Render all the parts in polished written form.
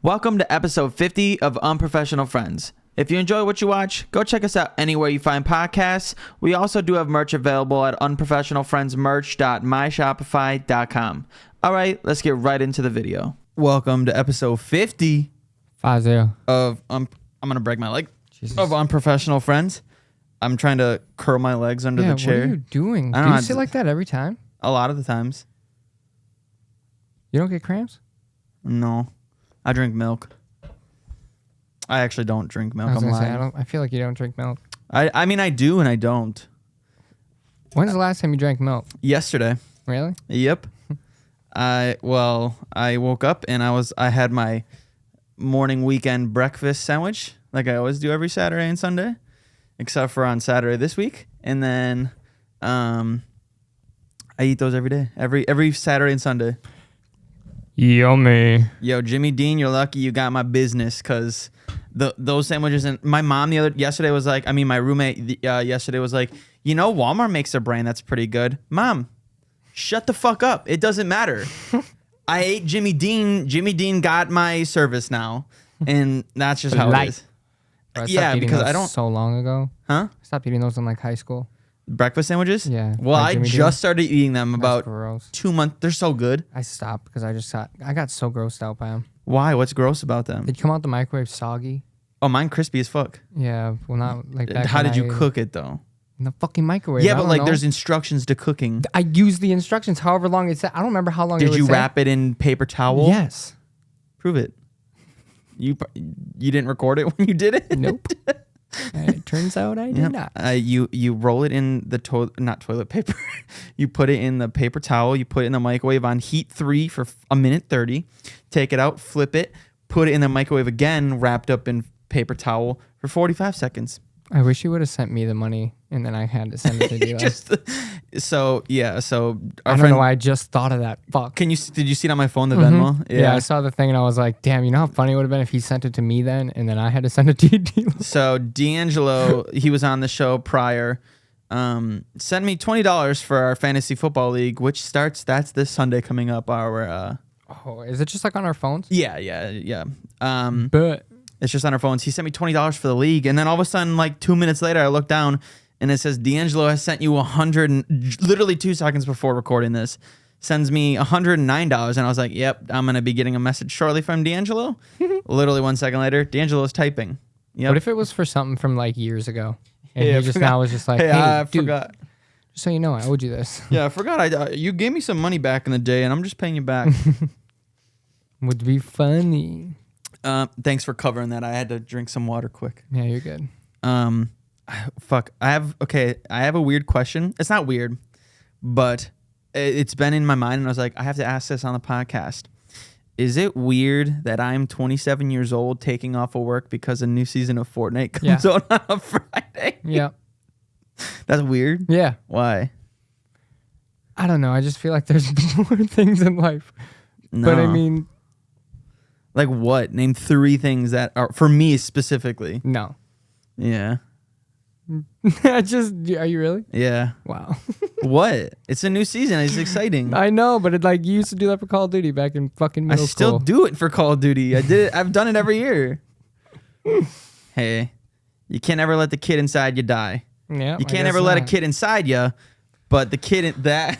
Welcome to episode 50 of Unprofessional Friends. If you enjoy what you watch, go check us out anywhere you find podcasts. We also do have merch available at unprofessionalfriendsmerch.myshopify.com. All right, let's get right into the video. Welcome to episode 50 5-0. of I'm gonna break my leg. Jesus. Of Unprofessional Friends. I'm trying to curl my legs under the chair. What are you doing? I Do don't you know, sit like that every time? A lot of the times. You don't get cramps? No. I drink milk. I actually don't drink milk. I was I'm gonna say, lying. I feel like you don't drink milk. I mean, I do and I don't. When's the last time you drank milk? Yesterday. Really? Yep. I woke up and I had my morning weekend breakfast sandwich like I always do every Saturday and Sunday, except for on Saturday this week. And then I eat those every day, every Saturday and Sunday. Yummy. Yo, Jimmy Dean, you're lucky you got my business, because those sandwiches, and my mom my roommate yesterday was like, you know, Walmart makes a brand that's pretty good. Mom, shut the fuck up. It doesn't matter. I ate Jimmy Dean. Jimmy Dean got my service now, and that's just how it is. Bro, I stopped Yeah, eating because those I don't. so long ago. Huh? I stopped eating those in like high school. Breakfast sandwiches? Yeah. Well, like I Jimmy Dean. just started eating them That's about gross. 2 months. They're so good. I stopped because I got so grossed out by them. Why? What's gross about them? They'd come out the microwave soggy. Oh, mine crispy as fuck. Yeah, well not like back How when did you I- cook it though? in the fucking microwave? Yeah, I but don't like know. there's instructions to cooking. I used the instructions however long it said. I don't remember how long it Did would you say. wrap it in paper towel? Yes. Prove it. You didn't record it when you did it? Nope. It turns out I did Yep. not. You roll it in the not toilet paper. You put it in the paper towel. You put it in the microwave on heat 3 for a minute 30. Take it out, flip it, put it in the microwave again, wrapped up in paper towel for 45 seconds. I wish you would have sent me the money and then I had to send it to you. So I don't know why I just thought of that. Fuck. Did you see it on my phone, the Venmo? Yeah, I saw the thing and I was like, damn, you know how funny it would have been if he sent it to me then and then I had to send it to you. So D'Angelo, he was on the show prior. Sent me $20 for our fantasy football league, which that's this Sunday coming up. Our Oh, is it just like on our phones? yeah. But It's just on our phones. He sent me $20 for the league, and then all of a sudden, like 2 minutes later, I look down and it says D'Angelo has sent you 100. Literally 2 seconds before recording this, sends me $109, and I was like, "Yep, I'm gonna be getting a message shortly from D'Angelo." Literally 1 second later, D'Angelo's typing. Yep. what if it was for something from like years ago? And Hey, I he just forgot. now was just like, Hey, hey, I dude, forgot. just so you know, I owed you this. Yeah, I forgot. You gave me some money back in the day, and I'm just paying you back. Would be funny. Thanks for covering that. I had to drink some water quick. Yeah, you're good. Fuck. I have a weird question. It's not weird, but it's been in my mind, and I was like, I have to ask this on the podcast. Is it weird that I'm 27 years old taking off of work because a new season of Fortnite comes out on a Friday? Yeah. That's weird. Yeah. Why? I don't know. I just feel like there's more things in life. No. But I mean, like what? Name 3 things that are for me specifically. no. Yeah. Are you really? Yeah. Wow. What? It's a new season. It's exciting. I know, but you used to do that for Call of Duty back in fucking middle school. I still do it for Call of Duty. I did it. I've done it every year. Hey, you can't ever let the kid inside you die. Yeah. You can't ever let a kid inside you, but the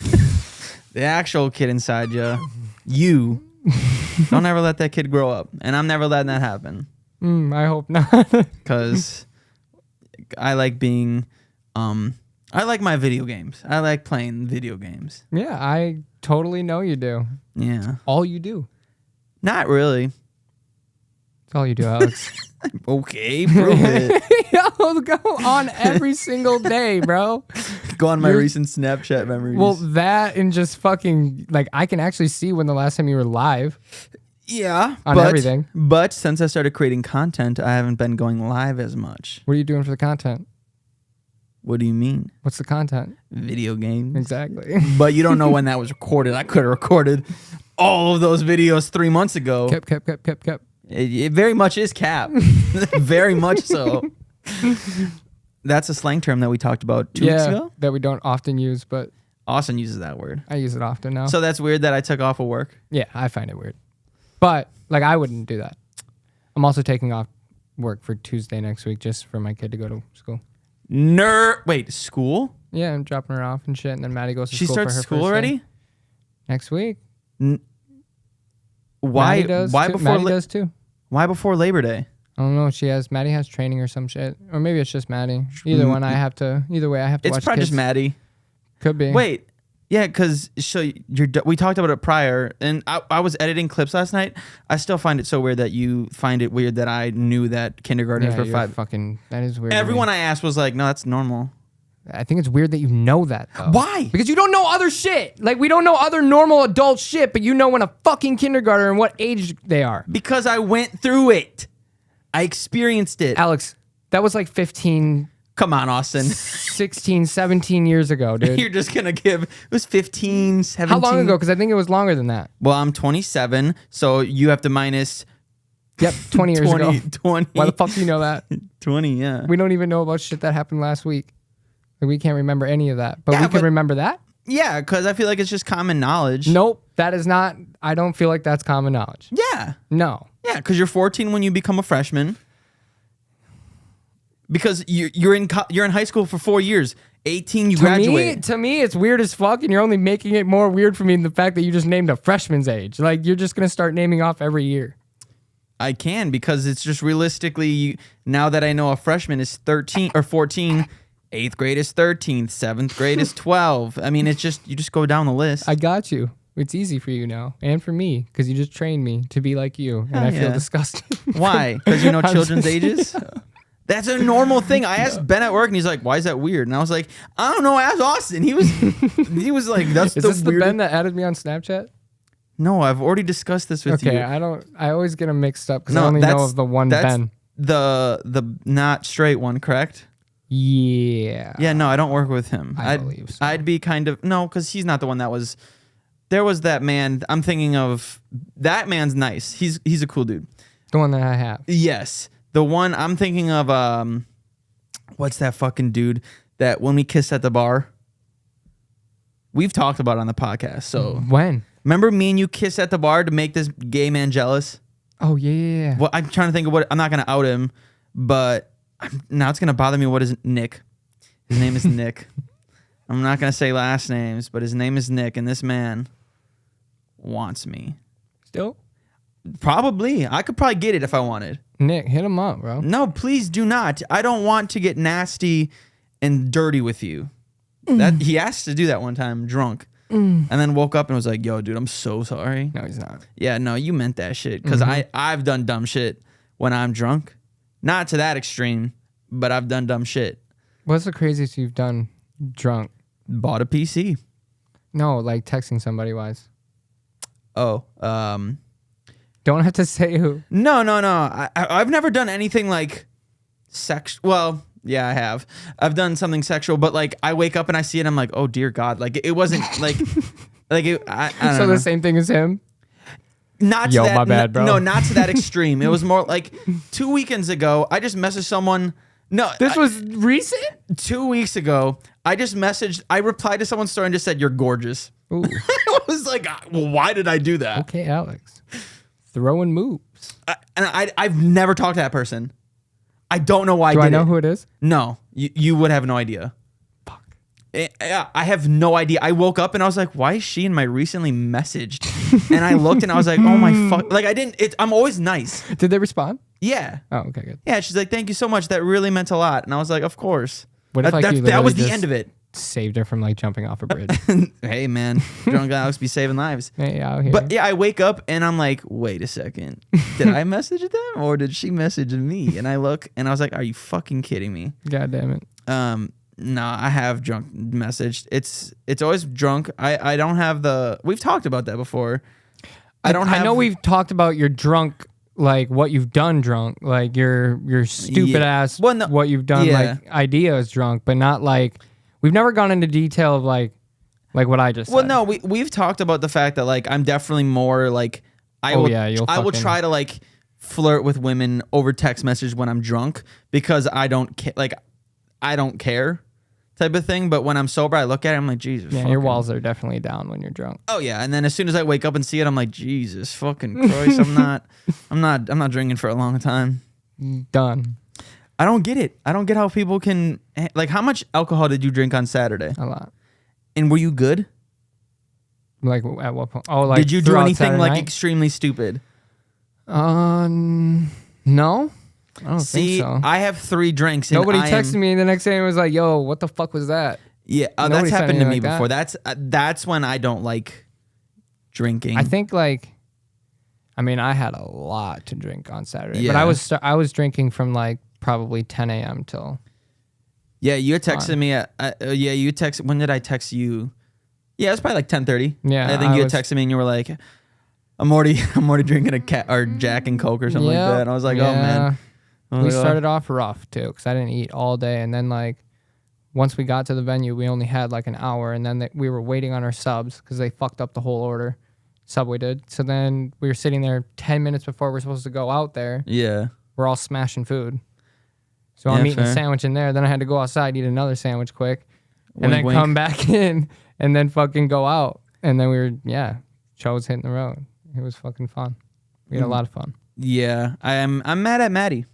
actual kid inside you don't ever let that kid grow up. And I'm never letting that happen, I hope not. because I like being, I like my video games. I like playing video games. Yeah, I totally know you do. Yeah. All you do. Not really. That's all you do, Alex. Okay, prove it. Yo, go on every single day, bro. Go on my recent Snapchat memories. Well, that and just fucking, like, I can actually see when the last time you were live. yeah, On everything. But since I started creating content, I haven't been going live as much. What are you doing for the content? What do you mean? What's the content? Video games. Exactly. But you don't know when that was recorded. I could have recorded all of those videos 3 months ago. Kept. It very much is cap. Very much so. That's a slang term that we talked about 2 weeks ago. That we don't often use, but Austin uses that word. I use it often now. So that's weird that I took off of work. Yeah, I find it weird. But, like, I wouldn't do that. I'm also taking off work for Tuesday next week just for my kid to go to school. Wait, school? Yeah, I'm dropping her off and shit, and then Maddie goes to She school starts for her school first already? day. Next week. Why? Maddie does Why too. before? Maddie does too. Why before Labor Day? I don't know. Maddie has training or some shit, or maybe it's just Maddie. Either way, I have to It's watch probably kids. just Maddie. Could be. Wait, yeah, because we talked about it prior, and I was editing clips last night. I still find it so weird that you find it weird that I knew that kindergartners were you're 5. fucking. That is weird. to me. Everyone I asked was like, no, that's normal. I think it's weird that you know that though. Why? Because you don't know other shit. Like we don't know other normal adult shit, but you know when a fucking kindergartner and what age they are. Because I went through it. I experienced it. Alex, that was like 15, Come on, Austin. 16, 17 years ago, dude. You're just going to give, it was 15, 17. How long ago? Because I think it was longer than that. Well, I'm 27, so you have to minus Yep, 20 years 20, ago. 20. Why the fuck do you know that? 20, yeah. We don't even know about shit that happened last week. Like, we can't remember any of that. But Yeah, we can but- remember that? Yeah, because I feel like it's just common knowledge. Nope, that is not. I don't feel like that's common knowledge. Yeah. No. Yeah, because you're 14 when you become a freshman. Because you're in high school for 4 years. 18, you graduate. To me, it's weird as fuck, and you're only making it more weird for me in the fact that you just named a freshman's age. Like, you're just going to start naming off every year. I can, because it's just realistically, now that I know a freshman is 13 or 14, 8th grade is 13th, 7th grade is 12. I mean, it's just, you just go down the list. I got you. It's easy for you now, and for me, because you just trained me to be like you, and I feel yeah. disgusted. Why? Because you know I'm children's just- ages? That's a normal thing. I asked Ben at work, and he's like, "Why is that weird?" And I was like, "I don't know." Ask Austin. He was like, "That's Is the this the weird." Ben that added me on Snapchat? No, I've already discussed this with you. Okay, I don't. I always get them mixed up because No, I only know that's- of the one that's Ben. The not straight one, correct? Yeah. Yeah, no, I don't work with him. I believe so. I'd be kind of no, because he's not the one that was. There was that man. I'm thinking of that man's nice. He's a cool dude. The one that I have. Yes, the one I'm thinking of. What's that fucking dude that when we kissed at the bar? We've talked about it on the podcast. So When? remember me and you kissed at the bar to make this gay man jealous? Oh yeah. Well, I'm trying to think of what. I'm not gonna out him, but now it's gonna bother me. What is Nick? His name is Nick. I'm not gonna say last names, but his name is Nick, and this man wants me. Still? Probably. I could probably get it if I wanted. Nick, hit him up, bro. No, please do not. I don't want to get nasty and dirty with you. That he asked to do that one time, drunk, and then woke up and was like, "Yo, dude, I'm so sorry." No, he's not. Yeah, no, you meant that shit. Because I've done dumb shit when I'm drunk. Not to that extreme, but I've done dumb shit. What's the craziest you've done drunk? Bought a PC. No, like texting somebody wise. Oh, Don't have to say who. no. I've never done anything like sex. Well, yeah, I have. I've done something sexual, but like I wake up and I see it, I'm like, oh dear God, like it wasn't like, like it. I don't So know. the same thing as him? Not to Yo, that, my bad, bro. No, not to that extreme. It was more like 2 weekends ago. I just messaged someone. No, This was recent? 2 weeks ago. I replied to someone's story and just said, "You're gorgeous." Ooh. I was like, well, why did I do that? Okay, Alex. Throwing moves. I've never talked to that person. I don't know why Do I I did know it. who it is? No, you would have no idea. Fuck. Yeah, I have no idea. I woke up and I was like, why is she in my recently messaged? And I looked and I was like, oh my fuck. Like I didn't, I'm always nice. Did they respond? Yeah. Oh, okay, good. Yeah. She's like, thank you so much. That really meant a lot. And I was like, of course. What if, like, you that was the literally end of it. Saved her from like jumping off a bridge. Hey man, drunk Alex be saving lives. Hey, out here. But yeah, I wake up and I'm like, wait a second. Did I message them or did she message me? And I look and I was like, are you fucking kidding me? God damn it. No, I have drunk messaged. It's always drunk. I don't have we've talked about that before. I know we've talked about your drunk, like what you've done drunk, like your stupid Yeah. ass, Well, no- what you've done, yeah. like ideas drunk, but not like, we've never gone into detail of like what I just Well, said. no, we've talked about the fact that like I'm definitely more like I Oh, will yeah, you'll I will fucking- try to like flirt with women over text message when I'm drunk because I don't care. type of thing. But when I'm sober, I look at it, I'm like, Jesus. Yeah, fucking. your walls are definitely down when you're drunk. Oh yeah, and then as soon as I wake up and see it, I'm like, Jesus fucking Christ, I'm not drinking for a long time. Done. I don't get it. I don't get how people can like. How much alcohol did you drink on Saturday? A lot. And were you good? Like at what point? Oh, like did you do throughout anything Saturday like night? extremely stupid? No. I don't See, think so. I have 3 drinks. And Nobody I texted am, me the next day and was like, "Yo, what the fuck was that?" Yeah, that's Nobody said happened to me anything like before. That's when I don't like drinking. I think like, I mean, I had a lot to drink on Saturday, but Yeah. I was drinking from like probably 10 a.m. till. Yeah, you had texted me at you texted. When did I text you? Yeah, it was probably like 10:30. Yeah, I think you had was- texted me and you were like, I'm already drinking a cat or Jack and Coke or something like that. And I was like, oh man. I was We like, oh. started off rough too, because I didn't eat all day, and then like once we got to the venue, we only had like an hour, and then we were waiting on our subs because they fucked up the whole order. Subway did. So then we were sitting there 10 minutes before we're supposed to go out there. Yeah. We're all smashing food. So Yeah, I'm eating fair. a sandwich in there. Then I had to go outside, eat another sandwich quick, and Wink, then wink. come back in and then fucking go out. And then we were, Joe was hitting the road. It was fucking fun. We had a lot of fun. Yeah. I'm mad at Maddie.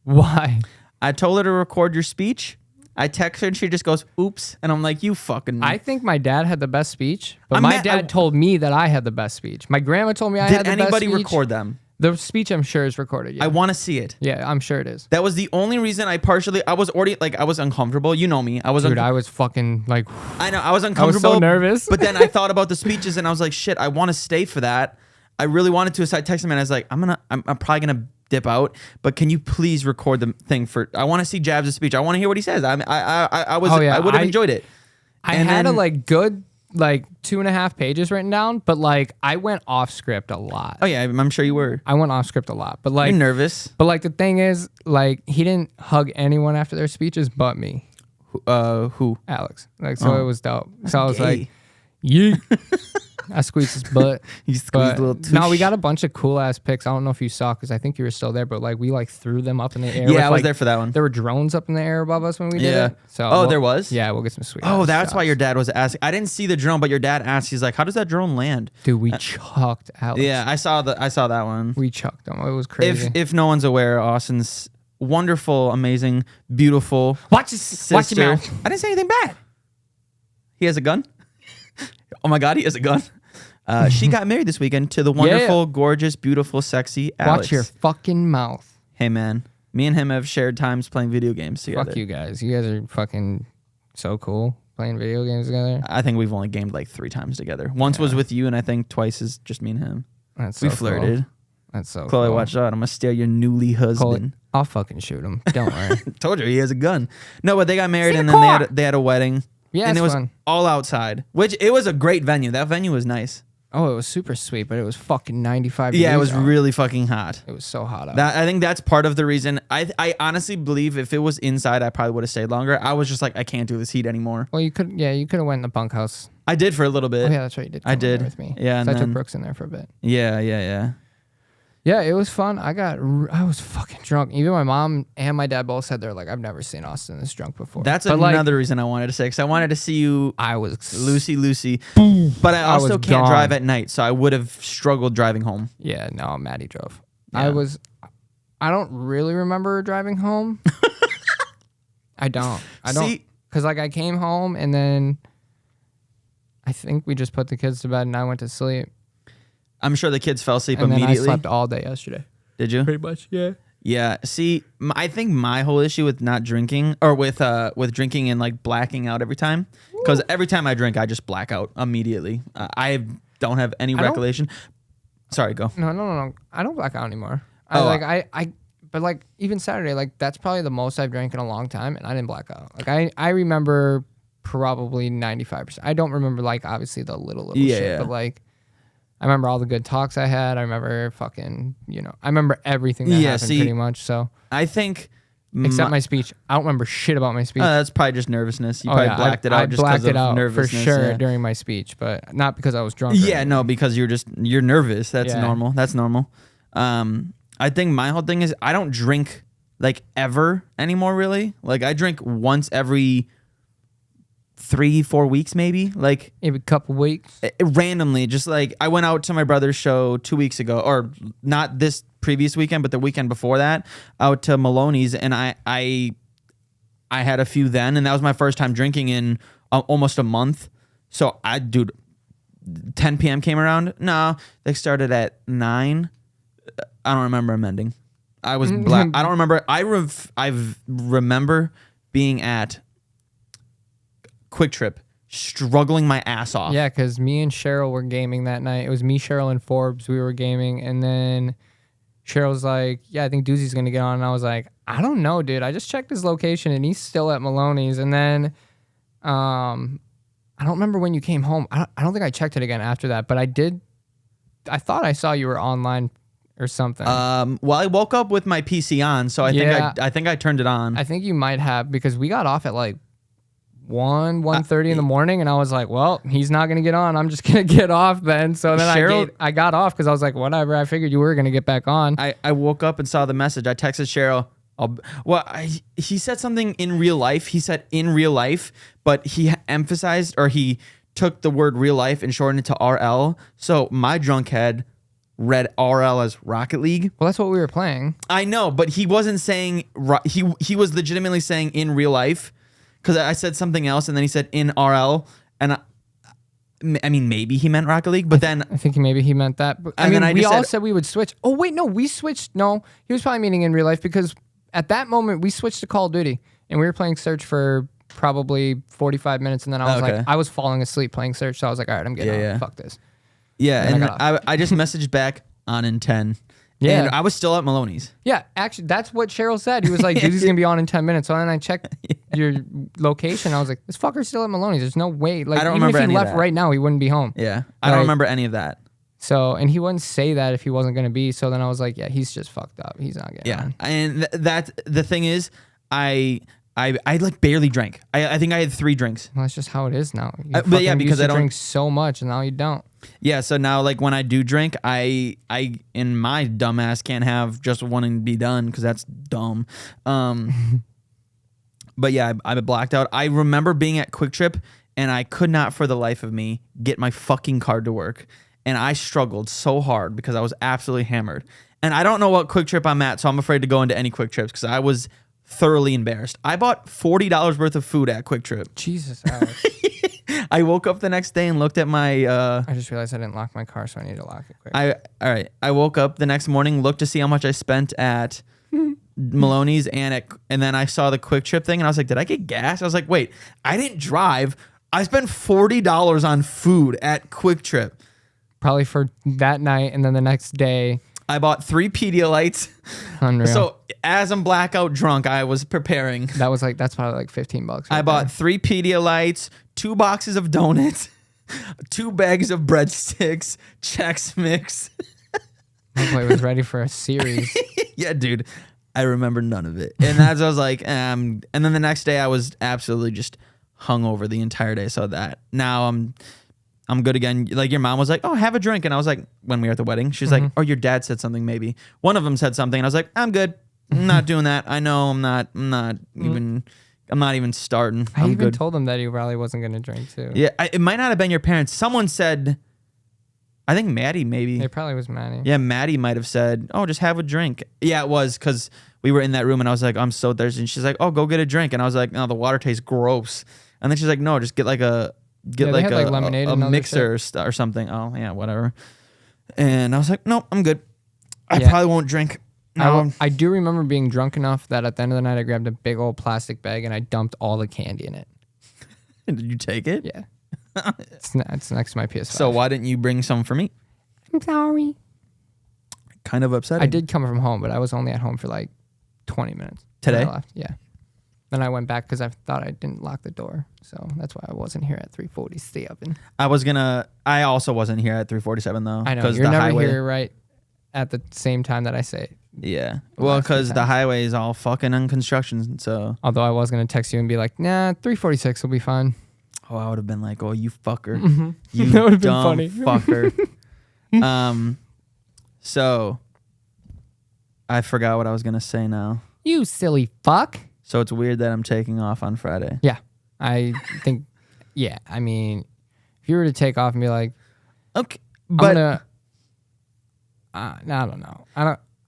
Why? I told her to record your speech. I text her and she just goes, oops. And I'm like, you fucking. I think my dad had the best speech, but I'm my mad- dad told me that I had the best speech. My grandma told me I Did had the best anybody speech. record them? The speech? I'm sure is recorded. Yeah, I want to see it. yeah, I'm sure it is. That was the only reason I was already like, I was uncomfortable. You know me. I was Dude, I was fucking like, I know I was I was uncomfortable. so nervous. But then I thought about the speeches and I was like, shit, I want to stay for that. I really wanted to. So I texted him and I was like, I'm probably gonna dip out, but can you please record the thing for? I want to see Jabs' speech. I want to hear what he says. I was. Oh, yeah, I would have I- enjoyed it. I And had a then- like good like 2.5 pages written down, but like I went off script a lot. Oh yeah, I'm sure you were. I went off script a lot, but like, You're nervous. but like the thing is, like he didn't hug anyone after their speeches, but me, Who? Alex. Like so, Oh. it was dope. So I was Gay. like, yeah. I squeezed his butt. You squeezed But a little. no, we tush. got a bunch of cool ass pics. I don't know if you saw because I think you were still there, but like we like threw them up in the air. Yeah, with, I was like, there for that one. There were drones up in the air above us when we did Yeah. it. So Oh, there was? Yeah, we'll get some sweet. Oh, ass that's why shots. your dad was asking. I didn't see the drone, but your dad asked. He's like, "How does that drone land?" Dude, we chucked Alex. Yeah, I saw that one. We chucked them. It was crazy. If no one's aware, Austin's wonderful, amazing, beautiful watch your sister. mouth. I didn't say anything bad. He has a gun. Oh my God, he has a gun. She got married this weekend to the wonderful, gorgeous, beautiful, sexy Alex. Watch your fucking mouth. Hey man, me and him have shared times playing video games together. Fuck you guys. You guys are fucking so cool playing video games together. I think we've only gamed like 3 times together. Once was with you, and I think twice is just me and him. That's We so flirted. Cool. That's so Chloe, cool. watch out! I'm gonna steal your newly Chloe, husband. I'll fucking shoot him. Don't worry. Told you he has a gun. No, but they got married See and the then car. they had a wedding. Yeah, and it's it was fun. all outside, which it was a great venue. That venue was nice. Oh, it was super sweet, but it was fucking 95 degrees. Yeah, it was out. really fucking hot. It was so hot out. That I think that's part of the reason. I honestly believe if it was inside, I probably would have stayed longer. I was just like, I can't do this heat anymore. Well, you could have went in the bunkhouse. I did for a little bit. Oh yeah, that's right. You did. I come in there did. with me. Yeah, so I and took then- Brooks in there for a bit. Yeah. Yeah, it was fun. I was fucking drunk. Even my mom and my dad both said they're like, I've never seen Austin this drunk before. That's But, like, another reason I wanted to say, because I wanted to see you, I was Lucy. But I was also can't drive gone. at night, so I would have struggled driving home. Yeah, no, Maddie drove. Yeah. I don't really remember driving home. I don't. See- Because like I came home and then I think we just put the kids to bed and I went to sleep. I'm sure the kids fell asleep And then I immediately. slept all day yesterday. Did you? Pretty much, yeah. Yeah. See, I think my whole issue with not drinking or with drinking and like blacking out every time, because every time I drink, I just black out immediately. I don't have any I don't- recollection. Sorry, go. No. I don't black out anymore. Oh, But like even Saturday, like that's probably the most I've drank in a long time, and I didn't black out. Like I remember probably 95%. I don't remember like obviously the little Yeah, shit, yeah. but like I remember all the good talks I had. I remember fucking I remember everything that Yeah, happened see, pretty much. So I think except my speech, I don't remember shit about my speech. that's probably just nervousness. You Oh, probably yeah, blacked it I out just blacked because it of out for nervousness. sure yeah. during my speech, but not because I was drunk. or Yeah, anything. no, because you're nervous. That's Yeah. normal. That's normal. I think my whole thing is I don't drink like ever anymore. Really, like I drink once every 3-4 weeks maybe, like Maybe a couple weeks. randomly, just like I went out to my brother's show 2 weeks ago, or not this previous weekend, but the weekend before that, out to Maloney's, and I had a few then, and that was my first time drinking in almost a month. So dude, 10 p.m. came around. No, they started at 9. I don't remember them ending. I was black. I don't remember. I remember being at Quick Trip, struggling my ass off. Yeah, because me and Cheryl were gaming that night. It was me, Cheryl, and Forbes. We were gaming, and then Cheryl's like, "Yeah, I think Doozy's gonna get on." And I was like, "I don't know, dude. I just checked his location, and he's still at Maloney's." And then, I don't remember when you came home. I don't think I checked it again after that, but I did. I thought I saw you were online or something. Well, I woke up with my PC on, so I think I turned it on. I think you might have, because we got off at like 1:30 in the morning, and I was like, well, he's not gonna get on. I'm just gonna get off then. So then I got off because I was like, whatever. I figured you were gonna get back on. I woke up and saw the message. I texted Cheryl. He said something in real life. He said in real life, but he emphasized, or he took the word real life and shortened it to RL. So my drunk head read RL as Rocket League. Well, that's what we were playing. I know, but he wasn't saying, he was legitimately saying in real life, because I said something else and then he said in RL, and I mean, maybe he meant Rocket League, but then I think maybe he meant that. But, I mean, we all said we would switch. Oh wait, no, we switched. No, he was probably meaning in real life, because at that moment we switched to Call of Duty and we were playing Search for probably 45 minutes, and then I was like, I was falling asleep playing Search, so I was like, all right, I'm getting on. Fuck this. Yeah, and I just messaged back on in 10. Yeah, and I was still at Maloney's. Yeah, actually, that's what Cheryl said. He was like, "Dude, he's gonna be on in 10 minutes." So then I checked your location. I was like, "This fucker's still at Maloney's. There's no way." Like, I don't even remember if he left of that. right now, he wouldn't be home. Yeah, I don't remember any of that. So, and he wouldn't say that if he wasn't gonna be. So then I was like, "Yeah, he's just fucked up. He's not getting on." And that the thing is, I like barely drank. I think I had 3 drinks. Well, that's just how it is now. But yeah, because I don't drink so much, and now you don't. Yeah, so now like when I do drink, I in my dumbass can't have just one and be done, because that's dumb. But yeah, I blacked out. I remember being at Quick Trip, and I could not for the life of me get my fucking card to work, and I struggled so hard because I was absolutely hammered. And I don't know what Quick Trip I'm at, so I'm afraid to go into any Quick Trips because I was thoroughly embarrassed. I bought $40 worth of food at Quick Trip. Jesus, Alex. I woke up the next day and looked at my I just realized I didn't lock my car, so I need to lock it quick. all right. I woke up the next morning, looked to see how much I spent at Maloney's and then I saw the Quick Trip thing, and I was like, did I get gas? I was like, wait, I didn't drive. I spent $40 on food at Quick Trip. Probably for that night, and then the next day I bought 3 Pedialytes. Unreal. So as I'm blackout drunk, I was preparing. That's probably like $15. Right, I bought 3 Pedialytes, 2 boxes of donuts, 2 bags of breadsticks, Chex Mix. My boy was ready for a series. Yeah, dude. I remember none of it. And as I was like, and then the next day I was absolutely just hungover the entire day. So that now I'm good again. Like your mom was like, oh, have a drink. And I was like, when we were at the wedding, she's like, oh, your dad said something maybe. One of them said something. And I was like, I'm good. I'm not doing that. I know I'm not even starting. I I'm even good. told him that he probably wasn't going to drink too. Yeah, it might not have been your parents. Someone said, I think Maddie maybe. It probably was Manny. Yeah, Maddie might have said, oh, just have a drink. Yeah, it was because we were in that room and I was like, I'm so thirsty. And she's like, oh, go get a drink. And I was like, no, the water tastes gross. And then she's like, no, just get like a lemonade a and mixer or something. Oh, yeah, whatever. And I was like, no, I'm good. I probably won't drink. No. I do remember being drunk enough that at the end of the night I grabbed a big old plastic bag and I dumped all the candy in it. Did you take it? Yeah. It's next to my PS5. So why didn't you bring some for me? I'm sorry. Kind of upsetting. I did come from home, but I was only at home for like 20 minutes. Today? I left. Yeah. Then I went back because I thought I didn't lock the door. So that's why I wasn't here at 3:47. I also wasn't here at 3:47 though. I know. You're never here right at the same time that I say it. Yeah. Well, because the highway is all fucking in construction. So. Although I was going to text you and be like, nah, 3:46 will be fine. Oh, I would have been like, oh, you fucker. Mm-hmm. You that would have been dumb funny. fucker. So I forgot what I was going to say now. You silly fuck. So it's weird that I'm taking off on Friday. Yeah. I think Yeah, I mean, if you were to take off and be like, Okay, I'm but gonna, I don't know.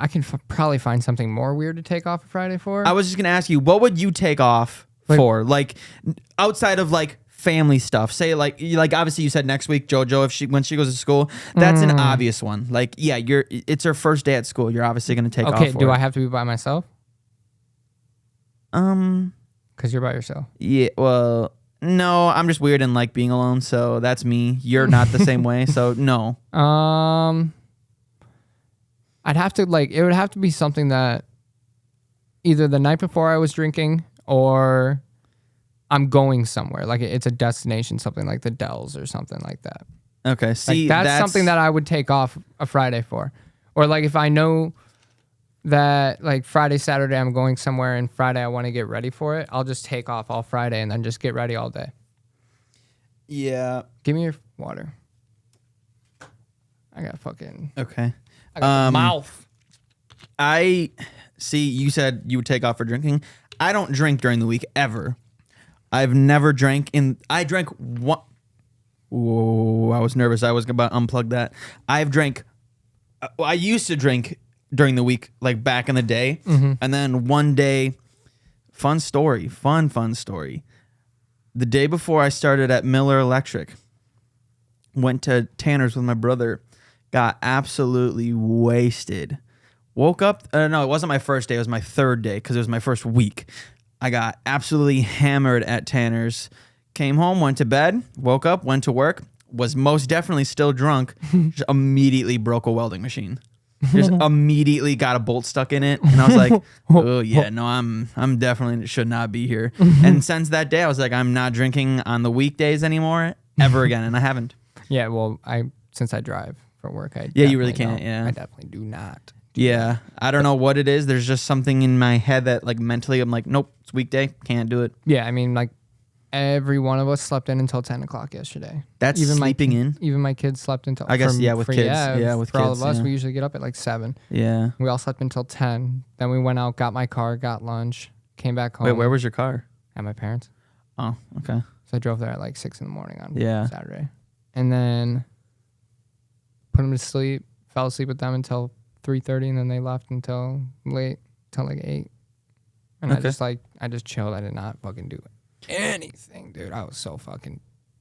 I can probably find something more weird to take off a Friday for. I was just gonna ask you, what would you take off for? Like outside of like family stuff. Say like obviously you said next week, JoJo, when she goes to school, that's an obvious one. Like yeah, it's her first day at school. You're obviously gonna take off. Okay, for do it. I have to be by myself? Because you're by yourself. Yeah. Well, no, I'm just weird and like being alone. So that's me. You're not the same way. So no. I'd have to it would have to be something that either the night before I was drinking or I'm going somewhere. Like it's a destination, something like the Dells or something like that. Okay. See, Like that's something that I would take off a Friday for. Or like if I know that like Friday, Saturday I'm going somewhere and Friday I want to get ready for it, I'll just take off all Friday and then just get ready all day. Yeah. Give me your water. I got fucking... Okay. I got the mouth. I see. You said you would take off for drinking. I don't drink during the week ever. I've never drank I drank one. Whoa! I was nervous. I was about to unplug that. I've drank. I used to drink during the week, like back in the day, and then one day, fun story. The day before I started at Miller Electric, went to Tanner's with my brother. Got absolutely wasted. Woke up. No, it wasn't my first day. It was my third day because it was my first week. I got absolutely hammered at Tanner's. Came home, went to bed, woke up, went to work, was most definitely still drunk. Just immediately broke a welding machine. Just immediately got a bolt stuck in it. And I was like, oh yeah, no, I'm definitely should not be here. And since that day, I was like, I'm not drinking on the weekdays anymore ever again. And I haven't. Yeah, well, since I drive for work, you really can't. Yeah, I definitely do not. Yeah, I don't know what it is. There's just something in my head that like mentally I'm like, nope, it's weekday, can't do it. Yeah, I mean like every one of us slept in until 10 o'clock yesterday. That's even sleeping in. Even my kids slept until. I guess with kids. Yeah, with for kids, all of us, we usually get up at like 7. Yeah, we all slept until 10. Then we went out, got my car, got lunch, came back home. Wait, where was your car? At my parents'. Oh, okay. So I drove there at like 6 in the morning on Saturday, and then put them to sleep. Fell asleep with them until 3:30, and then they left until late, till like 8. And I just chilled. I did not fucking do anything, dude. I was so fucking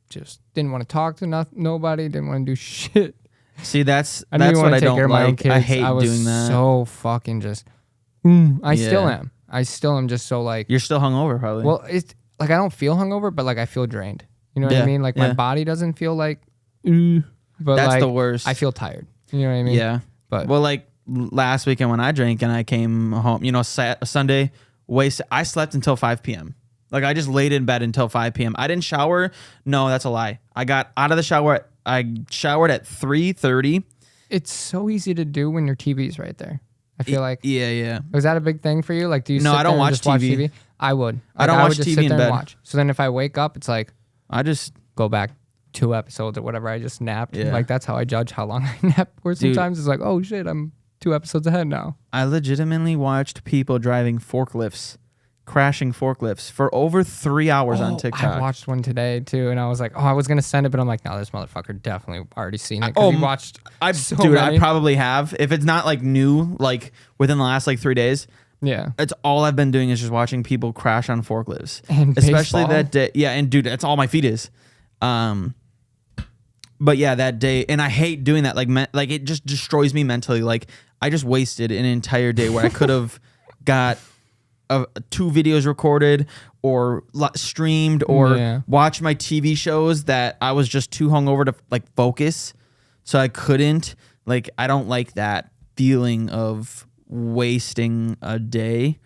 just didn't want to talk to nobody. Didn't want to do shit. See, that's what I don't like. I hate doing that. So fucking just. I still am. I still am just so like. You're still hungover, probably. Well, it's like I don't feel hungover, but like I feel drained. You know what I mean? Like my body doesn't feel like. But that's like, the worst. I feel tired. You know what I mean? Yeah. But well, like last weekend when I drank and I came home, Sunday, I slept until 5 p.m. Like I just laid in bed until 5 p.m. I didn't shower. No, that's a lie. I got out of the shower. I showered at 3:30. It's so easy to do when your TV's right there. I feel like. Yeah. Was that a big thing for you? Like, do you? No, sit I don't there watch and just TV. Watch TV. I would. Like, I don't watch would just TV sit in there bed. and watch. So then, if I wake up, it's like I just go back 2 episodes or whatever I just napped. Yeah. Like that's how I judge how long I nap. Or sometimes it's like, oh shit, I'm 2 episodes ahead now. I legitimately watched people driving crashing forklifts for over 3 hours on TikTok. I watched one today too, and I was like, oh, I was gonna send it, but I'm like, no, this motherfucker definitely already seen it. He watched. I probably have. If it's not like new, like within the last like 3 days. Yeah, it's all I've been doing is just watching people crash on forklifts, and especially baseball. that day. Yeah, and dude, that's all my feed is. But yeah, that day, and I hate doing that. Like it just destroys me mentally. Like I just wasted an entire day where I could have got 2 videos recorded or streamed or watched my TV shows that I was just too hungover to like focus, so I couldn't. Like I don't like that feeling of wasting a day.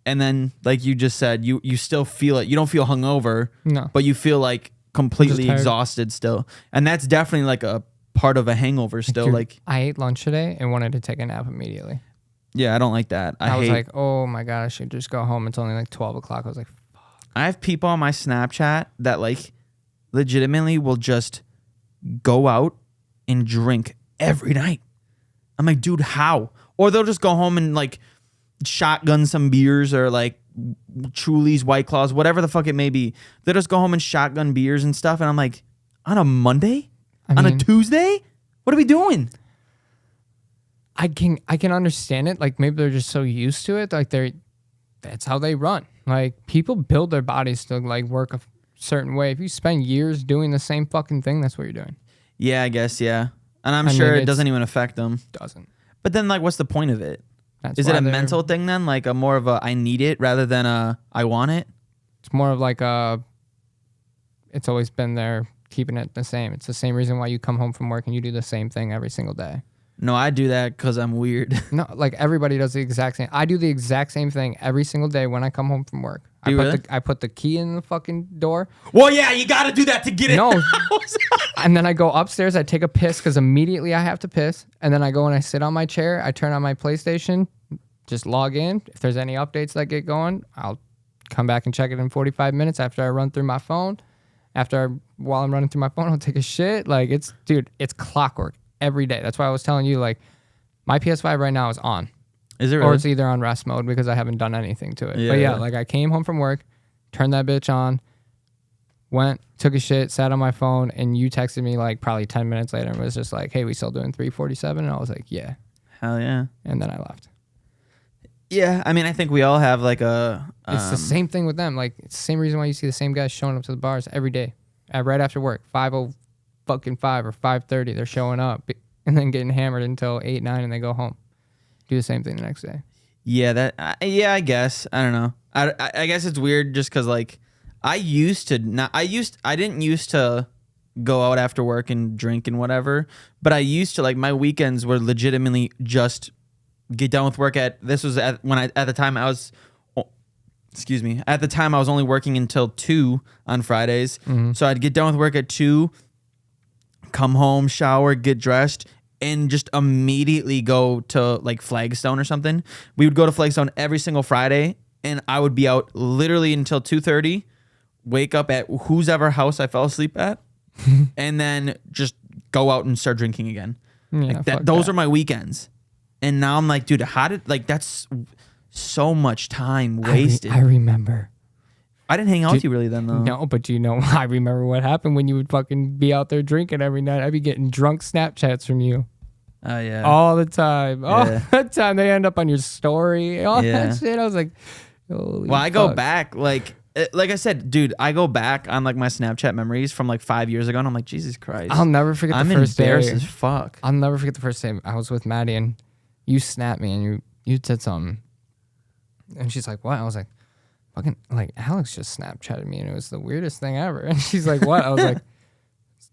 And then, like you just said, you still feel it. You don't feel hungover, but you feel like completely exhausted still. And that's definitely like a part of a hangover still. Like I ate lunch today and wanted to take a nap immediately. Yeah, I don't like that. I was like, oh my God, I should just go home. It's only like 12 o'clock. I was like, fuck. I have people on my Snapchat that like legitimately will just go out and drink every night. I'm like, dude, how? Or they'll just go home and like shotgun some beers or like Trulies, White Claws, whatever the fuck it may be. They just go home and shotgun beers and stuff. And I'm like, on a Monday? On a Tuesday? What are we doing? I can understand it. Like maybe they're just so used to it. Like that's how they run. Like people build their bodies to like work a certain way. If you spend years doing the same fucking thing, that's what you're doing. Yeah, I guess, yeah. And I'm sure it doesn't even affect them. Doesn't. But then, like, what's the point of it? That's Is it why a mental thing then? Like a more of a I need it rather than a I want it? It's more of like it's always been there, keeping it the same. It's the same reason why you come home from work and you do the same thing every single day. No, I do that because I'm weird. No, like everybody does the exact same. I do the exact same thing every single day when I come home from work. I put the key in the fucking door. Well, yeah, you got to do that to get it. No. And then I go upstairs. I take a piss because immediately I have to piss. And then I go and I sit on my chair. I turn on my PlayStation, just log in. If there's any updates that get going, I'll come back and check it in 45 minutes after I run through my phone. While I'm running through my phone, I'll take a shit. Like it's clockwork every day. That's why I was telling you, like, my PS5 right now is on. Is it really? Or it's either on rest mode because I haven't done anything to it. Yeah, but yeah, like I came home from work, turned that bitch on, went, took a shit, sat on my phone, and you texted me like probably 10 minutes later and was just like, hey, we still doing 347? And I was like, yeah. Hell yeah. And then I left. Yeah, I mean, I think we all have like It's the same thing with them. Like, it's the same reason why you see the same guys showing up to the bars every day, right after work, 5:05 or 5:30. They're showing up and then getting hammered until 8, 9, and they go home. Do the same thing the next day. Yeah, I guess. I don't know. I guess it's weird just because like I didn't used to go out after work and drink and whatever, but I used to, like, my weekends were legitimately just get done with work at the time I was only working until 2 on Fridays. Mm-hmm. So I'd get done with work at 2, come home, shower, get dressed, and just immediately go to like Flagstone or something. We would go to Flagstone every single Friday, and I would be out literally until 2:30, wake up at whoever house I fell asleep at, and then just go out and start drinking again. Yeah, like those are my weekends. And now I'm like, dude, that's so much time wasted. I remember. I didn't hang out with you really then, though. No, but I remember what happened when you would fucking be out there drinking every night. I'd be getting drunk Snapchats from you. Oh, yeah. All the time. All Yeah. the time. They end up on your story. All Yeah. that shit. I was like, holy Well, I go fuck. back, like I said, dude, I go back on like my Snapchat memories from like 5 years ago, and I'm like, Jesus Christ. I'll never forget I'm the first day. embarrassed as fuck. I'll never forget the first day I was with Maddie and you snapped me and you said something. And she's like, what? I was like, fucking, like, Alex just Snapchatted me and it was the weirdest thing ever. And she's like, what? I was like,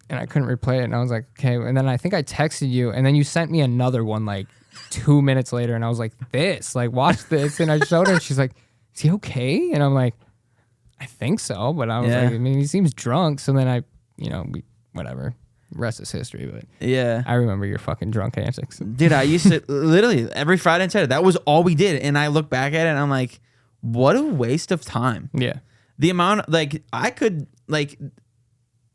and I couldn't replay it. And I was like, okay. And then I think I texted you and then you sent me another one like 2 minutes later. And I was like, watch this. And I showed her and she's like, is he okay? And I'm like, I think so. But I was like, I mean, he seems drunk. So then whatever. Rest is history. But Yeah. I remember your fucking drunk antics. Dude, I used to literally every Friday and Saturday, that was all we did. And I look back at it and I'm like, what a waste of time. Yeah. The amount, like,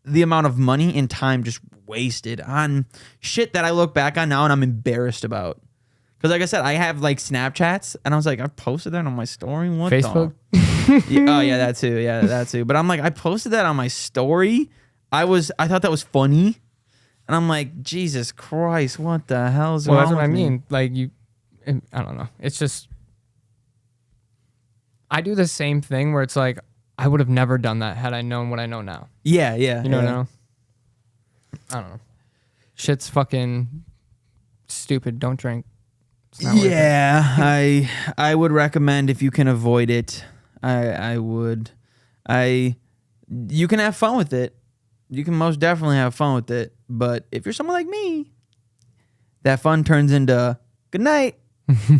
the amount of money and time just wasted on shit that I look back on now and I'm embarrassed about. Because, like I said, I have like Snapchats and I was like, I posted that on my story. What Facebook? Oh, yeah, that too. Yeah, that too. But I'm like, I posted that on my story. I thought that was funny. And I'm like, Jesus Christ, what the hell is Well, wrong that's what I with me? mean. Like I don't know. It's just, I do the same thing where it's like, I would have never done that had I known what I know now. Yeah. You know what I know? I don't know. Shit's fucking stupid. Don't drink. It's not worth it. Yeah, I would recommend if you can avoid it. I would. You can have fun with it. You can most definitely have fun with it. But if you're someone like me, that fun turns into good night,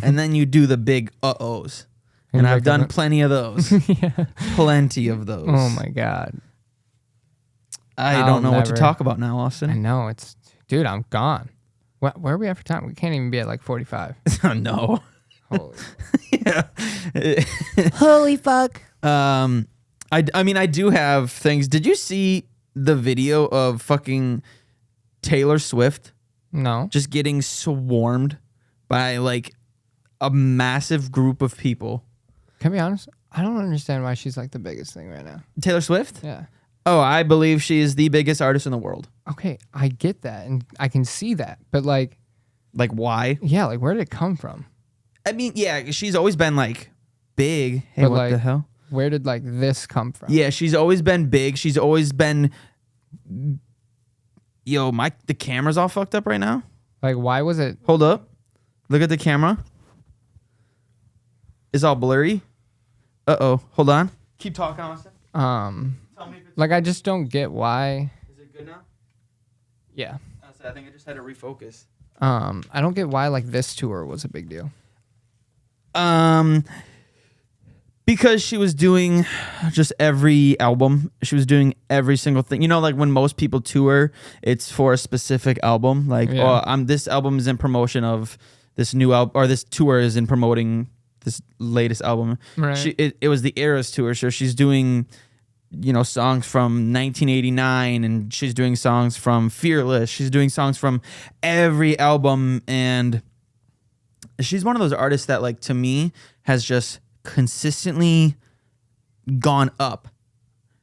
and then you do the big uh-ohs. And I've done plenty of those. Yeah. Plenty of those. Oh my God. I don't know what to talk about now, Austin. I know. Dude, I'm gone. Where are we at for time? We can't even be at like 45. No. Holy. Yeah. Holy fuck. I mean, I do have things. Did you see the video of fucking Taylor Swift No. just getting swarmed by like a massive group of people? Can I be honest? I don't understand why she's like the biggest thing right now. Taylor Swift? Yeah. Oh, I believe she is the biggest artist in the world. Okay, I get that and I can see that, but like, Like, why? yeah, like where did it come from? I mean, yeah, she's always been like big. Hey, But, what the like, hell? Where did like this come from? Yeah, she's always been big. She's always been. Yo, the camera's all fucked up right now. Like, why was it? Hold up. Look at the camera. It's all blurry. Uh-oh. Hold on. Keep talking, Austin. Tell me if it's... Like I just don't get why. Is it good now? Yeah. I think I just had to refocus. I don't get why like this tour was a big deal. Because she was doing just every album. She was doing every single thing. You know, like when most people tour, it's for a specific album. Like, Yeah. this album is in promotion of this new album, or this tour is in promoting this latest album. Right. It was the Eras tour, so she's doing, songs from 1989, and she's doing songs from Fearless. She's doing songs from every album, and she's one of those artists that, like, to me, has just consistently gone up.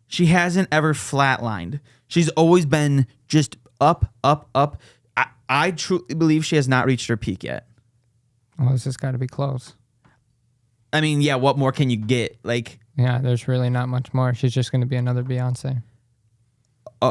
She hasn't ever flatlined. She's always been just up, up, up. I truly believe she has not reached her peak yet. Well, it's just got to be close. I mean, yeah, what more can you get? Like, Yeah, there's really not much more. She's just going to be another Beyonce.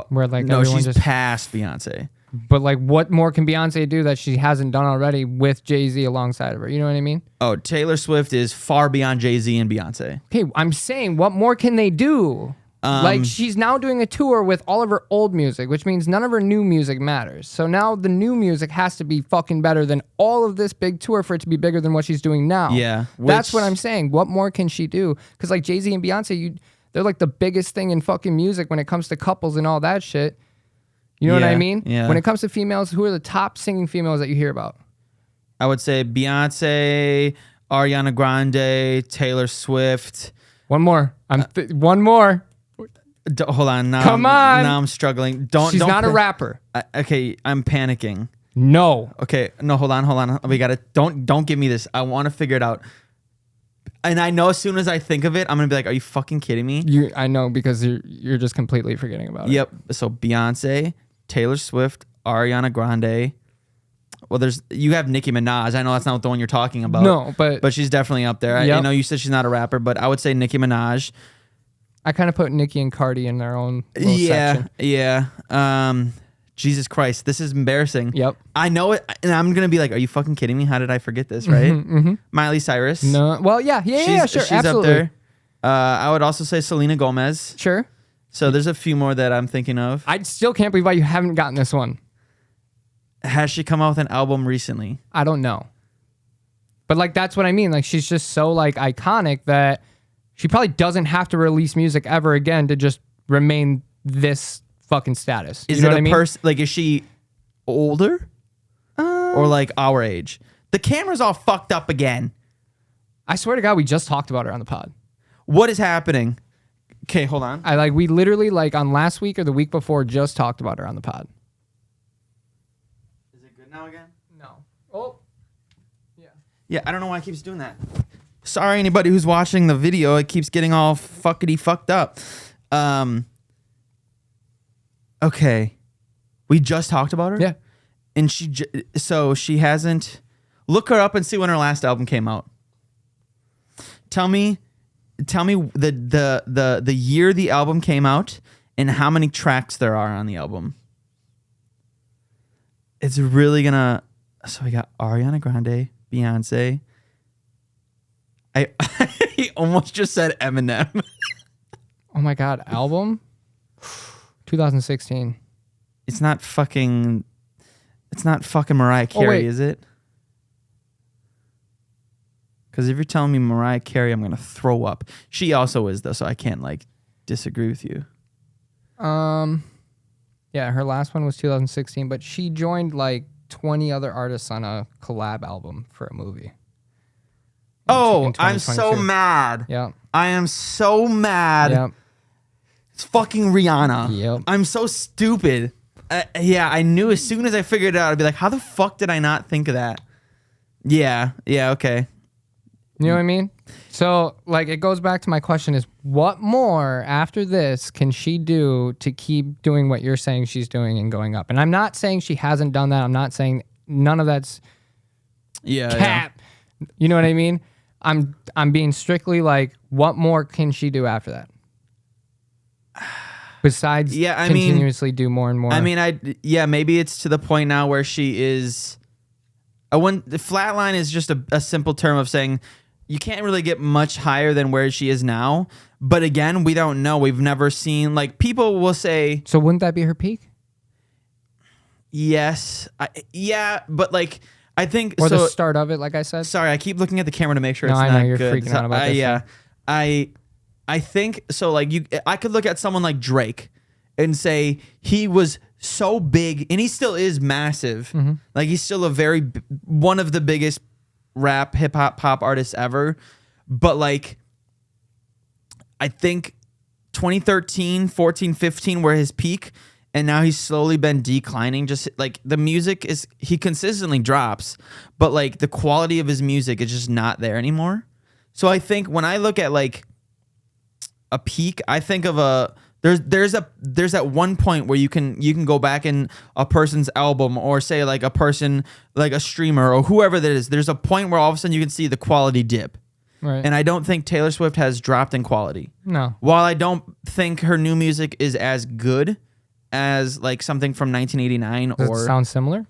Where like no, everyone she's just past Beyonce. But like, what more can Beyonce do that she hasn't done already with Jay-Z alongside of her? You know what I mean? Oh, Taylor Swift is far beyond Jay-Z and Beyonce. Okay, I'm saying, what more can they do? Like, she's now doing a tour with all of her old music, which means none of her new music matters. So now the new music has to be fucking better than all of this big tour for it to be bigger than what she's doing now. Yeah, That's what I'm saying. What more can she do? Because like Jay-Z and Beyonce, they're like the biggest thing in fucking music when it comes to couples and all that shit. You know what I Yeah, mean? yeah. When it comes to females, who are the top singing females that you hear about? I would say Beyonce, Ariana Grande, Taylor Swift. One more. One more. Hold on. Now Come on. Now I'm struggling. She's don't not a rapper. Okay, I'm panicking. No. Okay, no, hold on. We gotta don't give me this. I want to figure it out. And I know as soon as I think of it, I'm gonna be like, "Are you fucking kidding me?" I know because you're just completely forgetting about it. Yep. So Beyonce, Taylor Swift, Ariana Grande. Well, you have Nicki Minaj. I know that's not the one you're talking about. No, but she's definitely up there. Yep. I know you said she's not a rapper, but I would say Nicki Minaj. I kind of put Nicki and Cardi in their own little section. Yeah. Jesus Christ, this is embarrassing. Yep. I know it, and I'm gonna be like, "Are you fucking kidding me? How did I forget this?" Right? Miley Cyrus. No. Well, yeah, sure, She's absolutely. up there. I would also say Selena Gomez. Sure. So there's a few more that I'm thinking of. I still can't believe why you haven't gotten this one. Has she come out with an album recently? I don't know. But like that's what I mean. Like she's just so like iconic that she probably doesn't have to release music ever again to just remain this fucking status. Is you know it what I a mean? person? Like, is she older or like our age? The camera's all fucked up again. I swear to God, we just talked about her on the pod. What is happening? Okay, hold on. We literally like on last week or the week before just talked about her on the pod. Is it good now again? No. Oh. Yeah. Yeah, I don't know why it keeps doing that. Sorry, anybody who's watching the video. It keeps getting all fucked up. Okay. We just talked about her? Yeah. And so she hasn't... Look her up and see when her last album came out. Tell me the year the album came out and how many tracks there are on the album. It's really gonna... So we got Ariana Grande, Beyonce. He almost just said Eminem. Oh my God, album? 2016. It's not fucking Mariah Carey, wait. is it? Because if you're telling me Mariah Carey, I'm gonna throw up. She also is though, so I can't like disagree with you. Yeah, her last one was 2016, but she joined like 20 other artists on a collab album for a movie. Oh, in I'm so 2022. mad. Yeah. I am so mad. Yeah. It's fucking Rihanna. Yep. I'm so stupid. Yeah, I knew as soon as I figured it out, I'd be like, how the fuck did I not think of that? Yeah, okay. You know what I mean? So like it goes back to my question is what more after this can she do to keep doing what you're saying she's doing and going up? And I'm not saying she hasn't done that. I'm not saying none of that's cap. You know what I mean? I'm being strictly like what more can she do after that? Besides continuously do more and more. I mean, maybe it's to the point now where she is the flatline is just a simple term of saying you can't really get much higher than where she is now. But again, we don't know. We've never seen, like, people will say. So wouldn't that be her peak? Yes. But like, I think. Or the start of it, like I said. Sorry, I keep looking at the camera to make sure no, it's I not know, you're good. freaking out about this. Yeah. I think, so like, I could look at someone like Drake and say he was so big, and he still is massive. Mm-hmm. Like, he's still one of the biggest rap, hip hop, pop artists ever. But like, I think 2013, 14, 15 were his peak, and now he's slowly been declining. Just like the music he consistently drops, but like the quality of his music is just not there anymore. So I think when I look at like a peak, I think of there's at one point where you can go back in a person's album, or say like a person, like a streamer or whoever that is. There's a point where all of a sudden you can see the quality dip. Right. And I don't think Taylor Swift has dropped in quality. No. While I don't think her new music is as good as like something from 1989 Does it sound similar?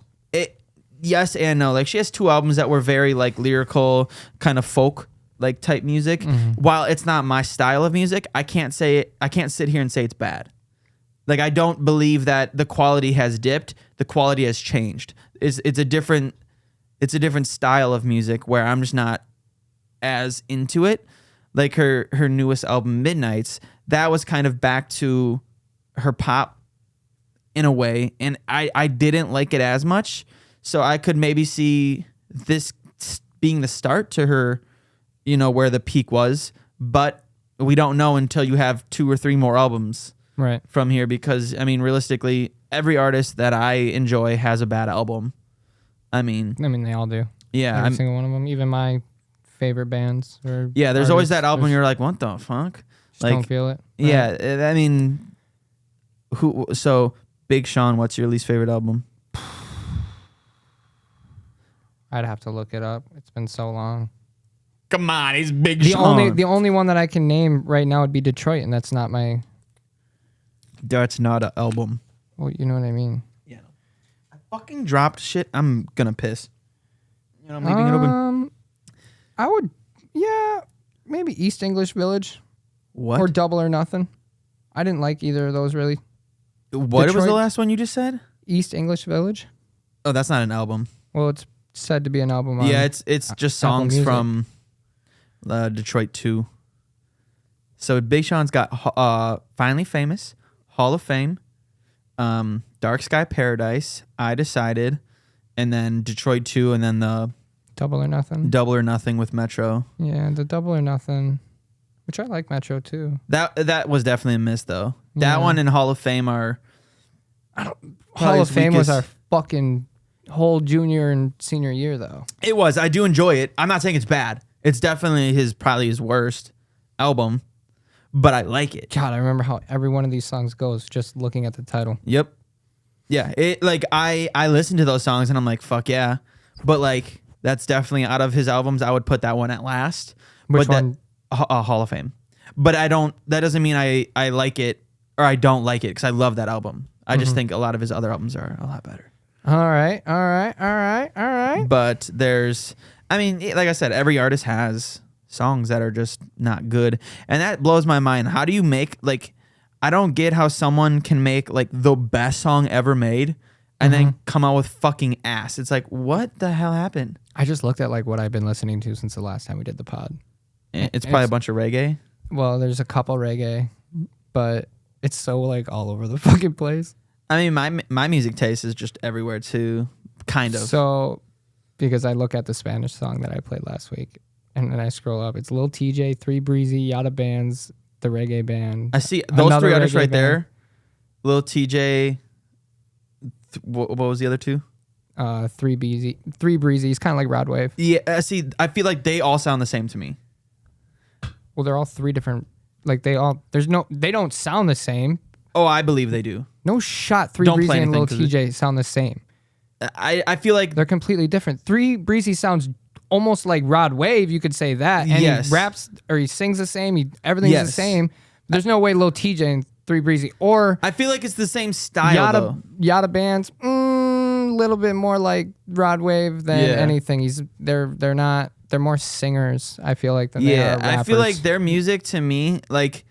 Yes and no. Like, she has 2 albums that were very like lyrical, kind of folk like type music. Mm-hmm. While it's not my style of music, I can't sit here and say it's bad. Like, I don't believe that the quality has dipped. The quality has changed. It's a different style of music where I'm just not as into it. Like her newest album, Midnights, that was kind of back to her pop in a way, and I didn't like it as much. So I could maybe see this being the start to her, you know, where the peak was, but we don't know until you have 2 or 3 more albums right from here, because I mean, realistically, every artist that I enjoy has a bad album. I mean they all do. Yeah, every single one of them. Even my favorite bands. Or there's always that album you're like, what the fuck? Just don't feel it. Right? Yeah, I mean, so Big Sean, what's your least favorite album? I'd have to look it up. It's been so long. Come on, he's Big Sean. The only one that I can name right now would be Detroit, and that's not my. That's not an album. Well, you know what I mean. Yeah. I fucking dropped shit. I'm gonna piss. You know, I'm leaving it open. I would, maybe East English Village. What? Or Double or Nothing. I didn't like either of those really. What Detroit, was the last one you just said? East English Village. Oh, that's not an album. Well, it's said to be an album. Yeah, it's just songs from Detroit 2. So Big Sean's got Finally Famous, Hall of Fame, Dark Sky Paradise, I Decided, and then Detroit 2, and then the Double or Nothing. Double or Nothing with Metro. Yeah, the Double or Nothing, which I like Metro too. That was definitely a miss though. That one and Hall of Fame are. Hall of Fame was our fucking whole junior and senior year though. It was. I do enjoy it. I'm not saying it's bad. It's definitely probably his worst album, but I like it. God, I remember how every one of these songs goes just looking at the title. Yep. Yeah. It like I listen to those songs and I'm like, fuck yeah. But like, that's definitely out of his albums. I would put that one at last. Which one? Hall of Fame. But that doesn't mean I like it or I don't like it, because I love that album. I just think a lot of his other albums are a lot better. All right. But I mean, like I said, every artist has songs that are just not good. And that blows my mind. How do you make, like, I don't get how someone can make like the best song ever made and then come out with fucking ass. It's like, what the hell happened? I just looked at like what I've been listening to since the last time we did the pod. It's probably a bunch of reggae. Well, there's a couple reggae, but it's so like all over the fucking place. I mean, my music taste is just everywhere too, kind of. So, because I look at the Spanish song that I played last week, and then I scroll up, it's Lil TJ, 3 Breezy, Yada Bands, the reggae band. I see those 3 artists right there. Lil TJ. What was the other 2? Three Breezy. He's kind of like Rod Wave. Yeah, see, I feel like they all sound the same to me. Well, they're all three different. Like they don't sound the same. Oh, I believe they do. No shot. Three Don't Breezy play and Lil anything, 'cause TJ sound the same. I feel like They're completely different. Three Breezy sounds almost like Rod Wave. You could say that. And Yes. he raps or he sings the same. Everything's the Yes. same. There's no way Lil TJ and Three Breezy or I feel like it's the same style though. Yada Bands. A little bit more like Rod Wave than Yeah. anything. They're not. They're more singers. I feel like than they are rappers. I feel like their music to me, like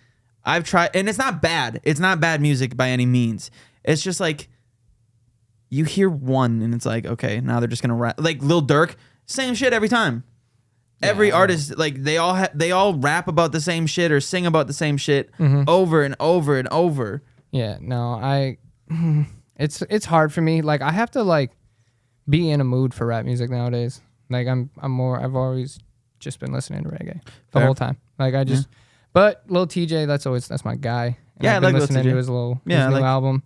I've tried, and it's not bad. It's not bad music by any means. It's just like you hear one, and it's like, okay, now they're just gonna rap. Like Lil Durk, same shit every time. Every artist, like they all rap about the same shit or sing about the same shit over and over and over. Yeah, no, it's hard for me. Like I have to like be in a mood for rap music nowadays. Like I've always just been listening to reggae the Fair. whole time. Like I just, but Lil TJ, that's my guy. And Yeah, I've I been like Lil listening TJ. to his Yeah, I new like- album.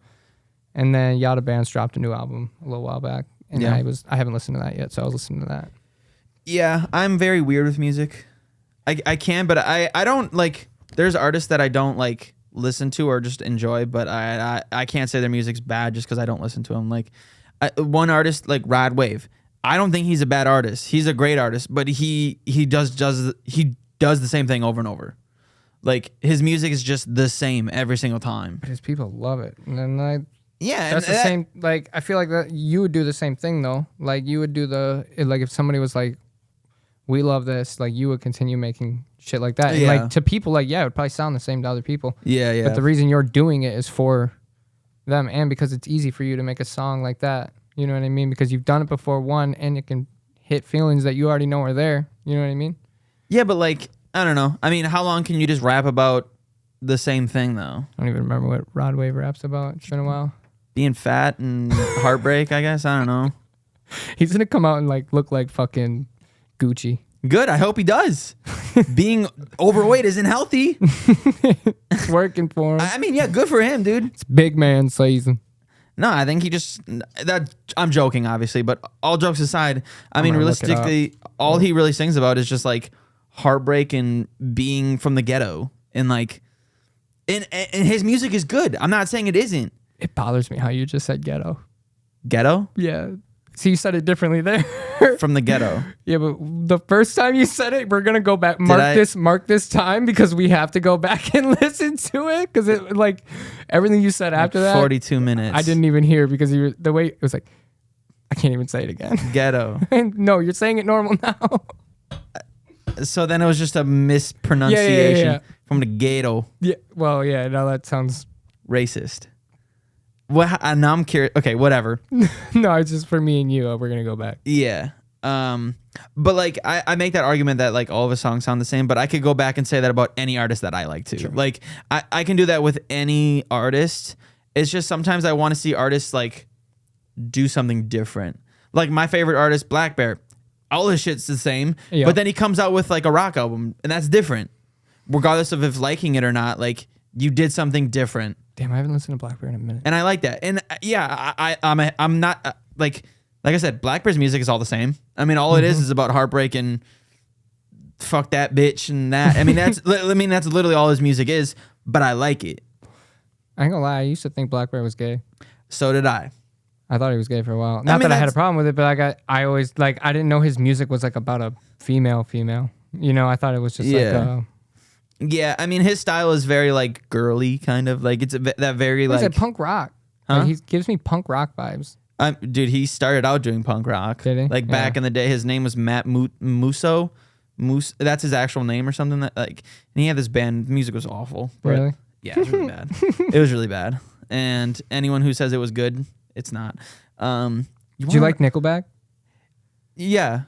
And then Yada Bands dropped a new album a little while back, and Yeah. I haven't listened to that yet, so I was listening to that. Yeah, I'm very weird with music. I can, but I don't like. There's artists that I don't like listen to or just enjoy, but I can't say their music's bad just because I don't listen to them. Like one artist like Rod Wave, I don't think he's a bad artist. He's a great artist, but he does the same thing over and over. Like his music is just the same every single time. But his people love it, and then Yeah, that's the same. Like I feel like that you would do the same thing though. Like you would do like if somebody was like, "We love this," like you would continue making shit like that. And Yeah. like to people, like it would probably sound the same to other people. Yeah. But the reason you're doing it is for them, and because it's easy for you to make a song like that. You know what I mean? Because you've done it before, one, and it can hit feelings that you already know are there. You know what I mean? Yeah, but like I don't know. I mean, how long can you just rap about the same thing though? I don't even remember what Rod Wave raps about. It's been a while. Being fat and heartbreak, I guess. I don't know. He's gonna come out and like look like fucking Gucci. Good. I hope he does. Being overweight isn't healthy. It's working for him. I mean, yeah, good for him, dude. It's big man season. No, I think he just that. I'm joking, obviously, but all jokes aside, I mean, gonna look it up. realistically, all he really sings about is just like heartbreak and being from the ghetto, and like, and his music is good. I'm not saying it isn't. It bothers me how you just said ghetto. Ghetto Yeah. See, you said it differently there. from the ghetto. Yeah, but the first time you said it, we're gonna go back. Mark this time because we have to go back and listen to it because it like everything you said after that. 42 minutes. I didn't even hear because the way it was like, I can't even say it again. Ghetto. No, you're saying it normal now. So then it was just a mispronunciation Yeah. from the ghetto. Yeah. Well, yeah. Now that sounds. Racist. Well, now I'm curious. Okay, whatever. No, it's just for me and you. We're gonna go back. Yeah. But like I make that argument that like all of his songs sound the same, but I could go back and say that about any artist that I like too. Sure. Like I can do that with any artist. It's just sometimes I want to see artists like do something different. Like my favorite artist, Black Bear, all his shit's the same, Yeah. but then he comes out with like a rock album, and that's different. Regardless of if liking it or not, like you did something different. Damn, I haven't listened to Black Bear in a minute. And I like that. And yeah, I'm not like I said, Black Bear's music is all the same. I mean, all it is about heartbreak and fuck that bitch and that. I mean, that's literally all his music is. But I like it. I ain't gonna lie. I used to think Black Bear was gay. So did I. I thought he was gay for a while. Not mean, that I had a that's- problem with it, but I always like I didn't know his music was like about a female. You know, I thought it was just Yeah. like. Yeah, I mean, his style is very like girly, kind of like it's that very Like, like. punk rock. Huh? Like, he gives me punk rock vibes. Dude, he started out doing punk rock. Did he? Like back Yeah. in the day, his name was Matt Musso. Moose, that's his actual name or something. That like, and he had this band. The music was awful. But Really? Yeah, it was really bad. It was really bad. And anyone who says it was good, it's not. Do you like Nickelback? Yeah.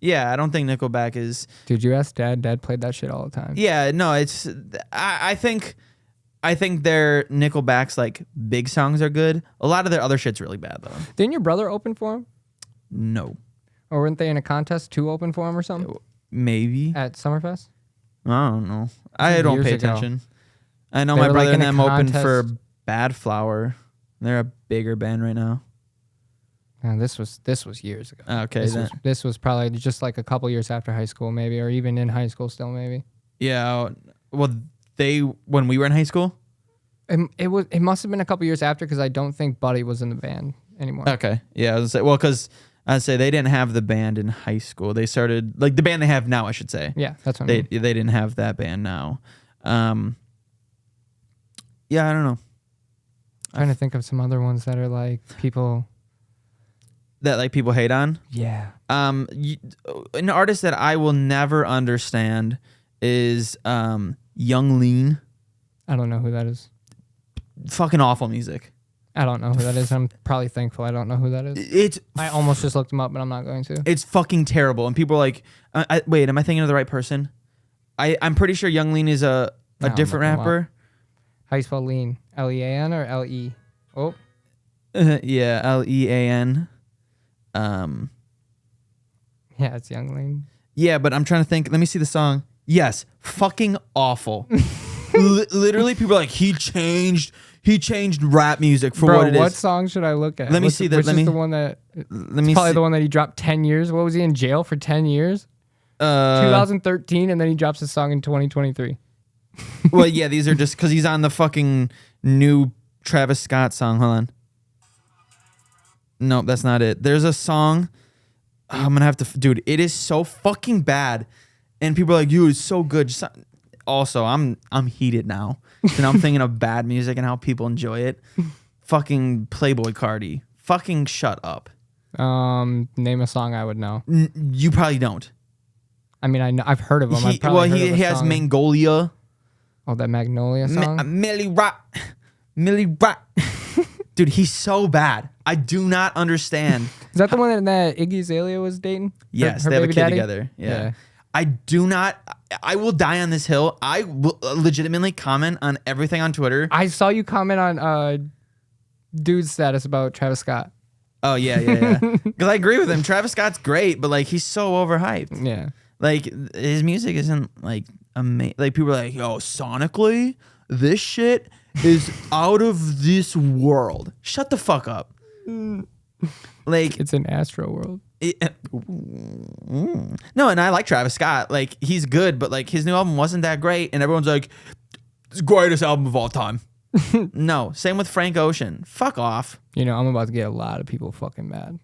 Yeah, I don't think Nickelback is. Dude, you asked Dad. Dad played that shit all the time. Yeah, no, it's. I think their Nickelback's like big songs are good. A lot of their other shit's really bad though. Didn't your brother open for him? No, Or weren't they in a contest to open for him or something maybe. at Summerfest? I don't know. I don't Years pay ago. attention. I know They my were, brother like, and in a them opened for contest. Bad Flower. They're a bigger band right now. This was years ago. Okay, This was probably just like a couple years after high school, maybe, or even in high school still, maybe. yeah. Well, when we were in high school. It must have been a couple years after because I don't think Buddy was in the band anymore. Okay, yeah. I was gonna say, well, because I'd say they didn't have the band in high school. They started like the band they have now, I should say. Yeah, that's what They I mean. they didn't have that band now. Yeah, I don't know. Trying to think of some other ones that are like people. That like people hate on. Yeah. An artist that I will never understand is Young Lean. I don't know who that is. Fucking awful music. I don't know who that is. I'm probably thankful I don't know who that is. It's I almost just looked him up, but I'm not going to. it's fucking terrible. And people are like, wait, am I thinking of the right person? I'm pretty sure Young Lean is a No, I'm different looking him up. rapper. How you spell lean? Lean or Le? Oh, Yeah, Lean. yeah, it's Young Lean. Yeah, but I'm trying to think. Let me see the song. Yes, fucking awful. Literally, people are like, he changed rap music for Bro, what it is. what song should I look at? Let me What's see the, the- which let is me- the one that Let me probably see. the one that he dropped 10 years. What was he in jail for 10 years? 2013, and then he drops a song in 2023. Well, yeah, these are just because he's on the fucking new Travis Scott song. Hold on. Nope, that's not it. There's a song. I'm gonna have to, dude. It is so fucking bad, and people are like, "Dude, it's so good." Also, I'm heated now, and I'm thinking of bad music and how people enjoy it. Fucking Playboy Cardi. Fucking shut up. Name a song I would know. You probably don't. I mean, I've heard of him. I've probably heard of a he has song. Magnolia. Oh, that Magnolia song. Millie Rock. Dude, he's so bad. I do not understand. Is that the one that Iggy Azalea was dating? Yes, Her they have a baby kid daddy? together. Yeah. Yeah. I do not. I will die on this hill. I will legitimately comment on everything on Twitter. I saw you comment on dude's status about Travis Scott. Oh yeah. Because I agree with him. Travis Scott's great, but like he's so overhyped. Yeah. Like his music isn't like amazing. Like people are like, yo, sonically, this shit is out of this world. Shut the fuck up. Like It's an Astro World. no, and I like Travis Scott. Like he's good, but like his new album wasn't that great, and everyone's like, it's the greatest album of all time. No, same with Frank Ocean. Fuck off. You know, I'm about to get a lot of people fucking mad.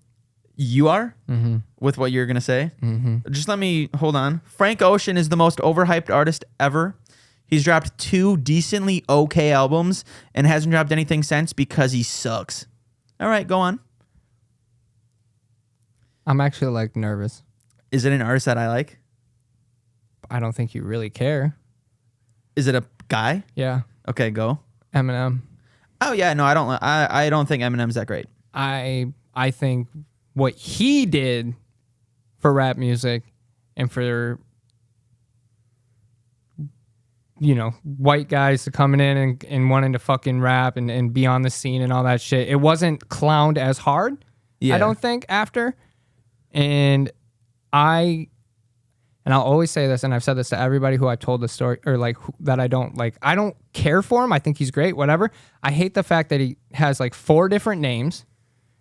You are Mm-hmm. with what you're gonna say. Mm-hmm. Just let me hold on. Frank Ocean is the most overhyped artist ever. He's dropped 2 decently okay albums and hasn't dropped anything since because he sucks. All right, go on. I'm actually like nervous. Is it an artist that I like? I don't think you really care. Is it a guy? Yeah. Okay, go. Eminem. Oh yeah, no, I don't. I don't think Eminem's that great. I think what he did for rap music and for white guys to coming in and wanting to fucking rap and be on the scene and all that shit, it wasn't clowned as hard. Yeah. I don't think after. And I'll always say this, and I've said this to everybody who I've told the story, or like that I don't like. I don't care for him. I think he's great, whatever. I hate the fact that he has like 4 different names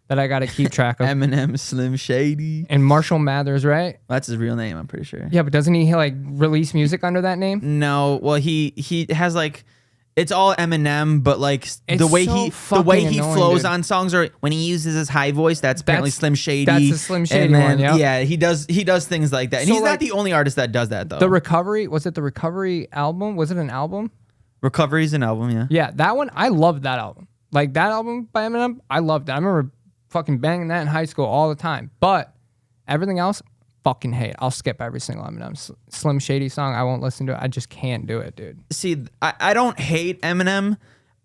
that I got to keep track of. Eminem, Slim Shady. And Marshall Mathers, right? That's his real name, I'm pretty sure. Yeah, but doesn't he like release music under that name? No, well he has like it's all Eminem, but like the It's way so he fucking annoying, flows dude. on songs, or when he uses his high voice, that's apparently Slim Shady. That's the Slim Shady and then, one, yep. Yeah, he does things like that, and So, he's like, not the only artist that does that though. The Recovery, was it the Recovery album? Was it an album? Recovery's an album, yeah. Yeah, that one, I loved that album. Like that album by Eminem, I loved it. I remember fucking banging that in high school all the time. But everything else, fucking hate. I'll skip every single Eminem Slim Shady song. I won't listen to it. I just can't do it, dude. See, I don't hate Eminem.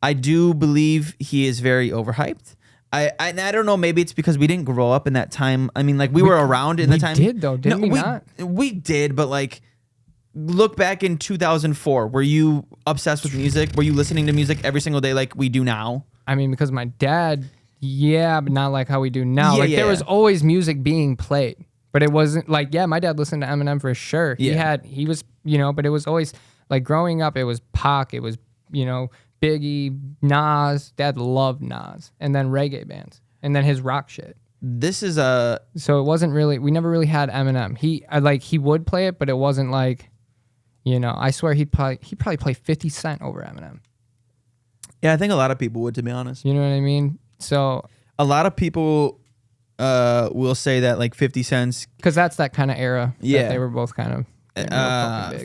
I do believe he is very overhyped. I don't know. Maybe it's because we didn't grow up in that time. I mean, like we were around in the time. We did though, didn't we not? We did, but like, look back in 2004. Were you obsessed with music? Were you listening to music every single day like we do now? I mean, because my dad, yeah, but not like how we do now. Yeah, Like there yeah. was always music being played, but it wasn't like, yeah, my dad listened to Eminem for sure. Yeah. He was, but it was always like growing up, it was Pac, it was, Biggie, Nas. Dad loved Nas, and then reggae bands, and then his rock shit. this is a So it wasn't really. We never really had Eminem. He would play it, but it wasn't like, I swear he'd probably play 50 Cent over Eminem. yeah. I think a lot of people would, to be honest. You know what I mean? So A lot of people will say that like 50 cents. because that's that kind of era. Yeah. That they were both kind of. They were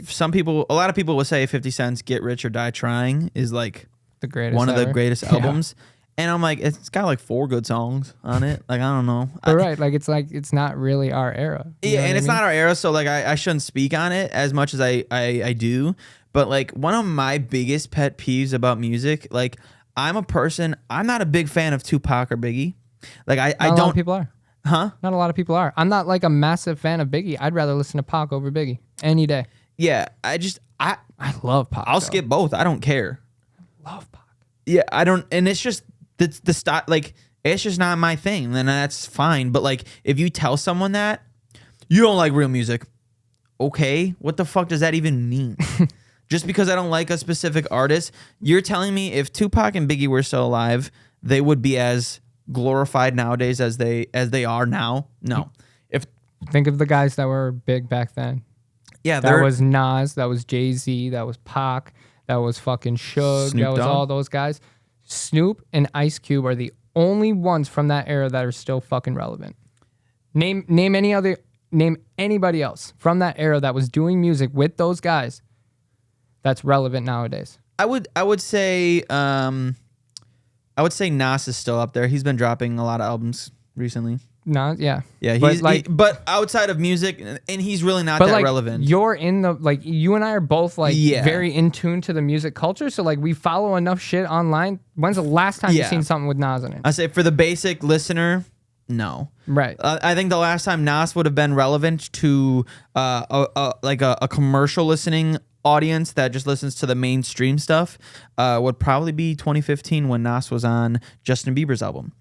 fucking big. A lot of people will say 50 Cent's "Get Rich or Die Trying" is like The greatest. one of the ever. greatest Yeah. albums. And I'm like, it's got like 4 good songs on it. Like, I don't know. But right, it's not really our era. You Yeah, know and what it's I mean? not our era, so like I shouldn't speak on it as much as I do. But like one of my biggest pet peeves about music, like I'm not a big fan of Tupac or Biggie. Like I Not a lot don't of people are. huh? Not a lot of people are. I'm not like a massive fan of Biggie. I'd rather listen to Pac over Biggie any day. Yeah, I love Pac. I'll though. skip both. I don't care. Love Pac. Yeah, I don't, and it's just the style. Like it's just not my thing. Then that's fine. But like if you tell someone that you don't like real music, okay, what the fuck does that even mean? Just because I don't like a specific artist, you're telling me if Tupac and Biggie were still alive, they would be as glorified nowadays as they are now? No. If Think of the guys that were big back then. yeah, That was Nas, that was Jay-Z, that was Pac, that was fucking Suge, Snoop that was Dogg. all those guys. Snoop and Ice Cube are the only ones from that era that are still fucking relevant. Name anybody else from that era that was doing music with those guys that's relevant nowadays. I would say Nas is still up there. He's been dropping a lot of albums recently. Nas, yeah. Yeah, But, like- but outside of music, and he's really not But that like relevant. you're in the you and I are both like Yeah. very in tune to the music culture, so like we follow enough shit online. When's the last time Yeah. you've seen something with Nas in it? I say for the basic listener, no. Right. I think the last time Nas would have been relevant to a commercial listening audience that just listens to the mainstream stuff would probably be 2015 when Nas was on Justin Bieber's album.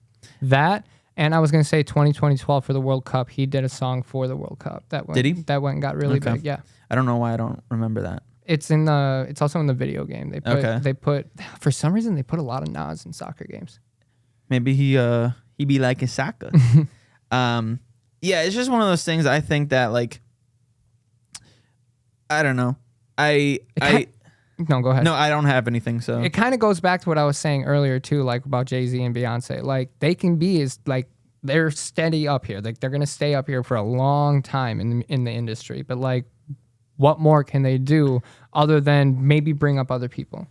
That, and I was gonna say 2012 for the World Cup. He did a song for the World Cup. That went, Did he? That went and got really Okay. big. Yeah. I don't know why I don't remember that. It's also in the video game. They put for some reason they put a lot of Nas in soccer games. Maybe he be like a soccer. Yeah, it's just one of those things. I think that like I don't know. No, go ahead. No, I don't have anything. So It kind of goes back to what I was saying earlier too, like about Jay-Z and Beyonce. Like they can be is like they're steady up here. Like they're gonna stay up here for a long time in the industry. But like, what more can they do other than maybe bring up other people?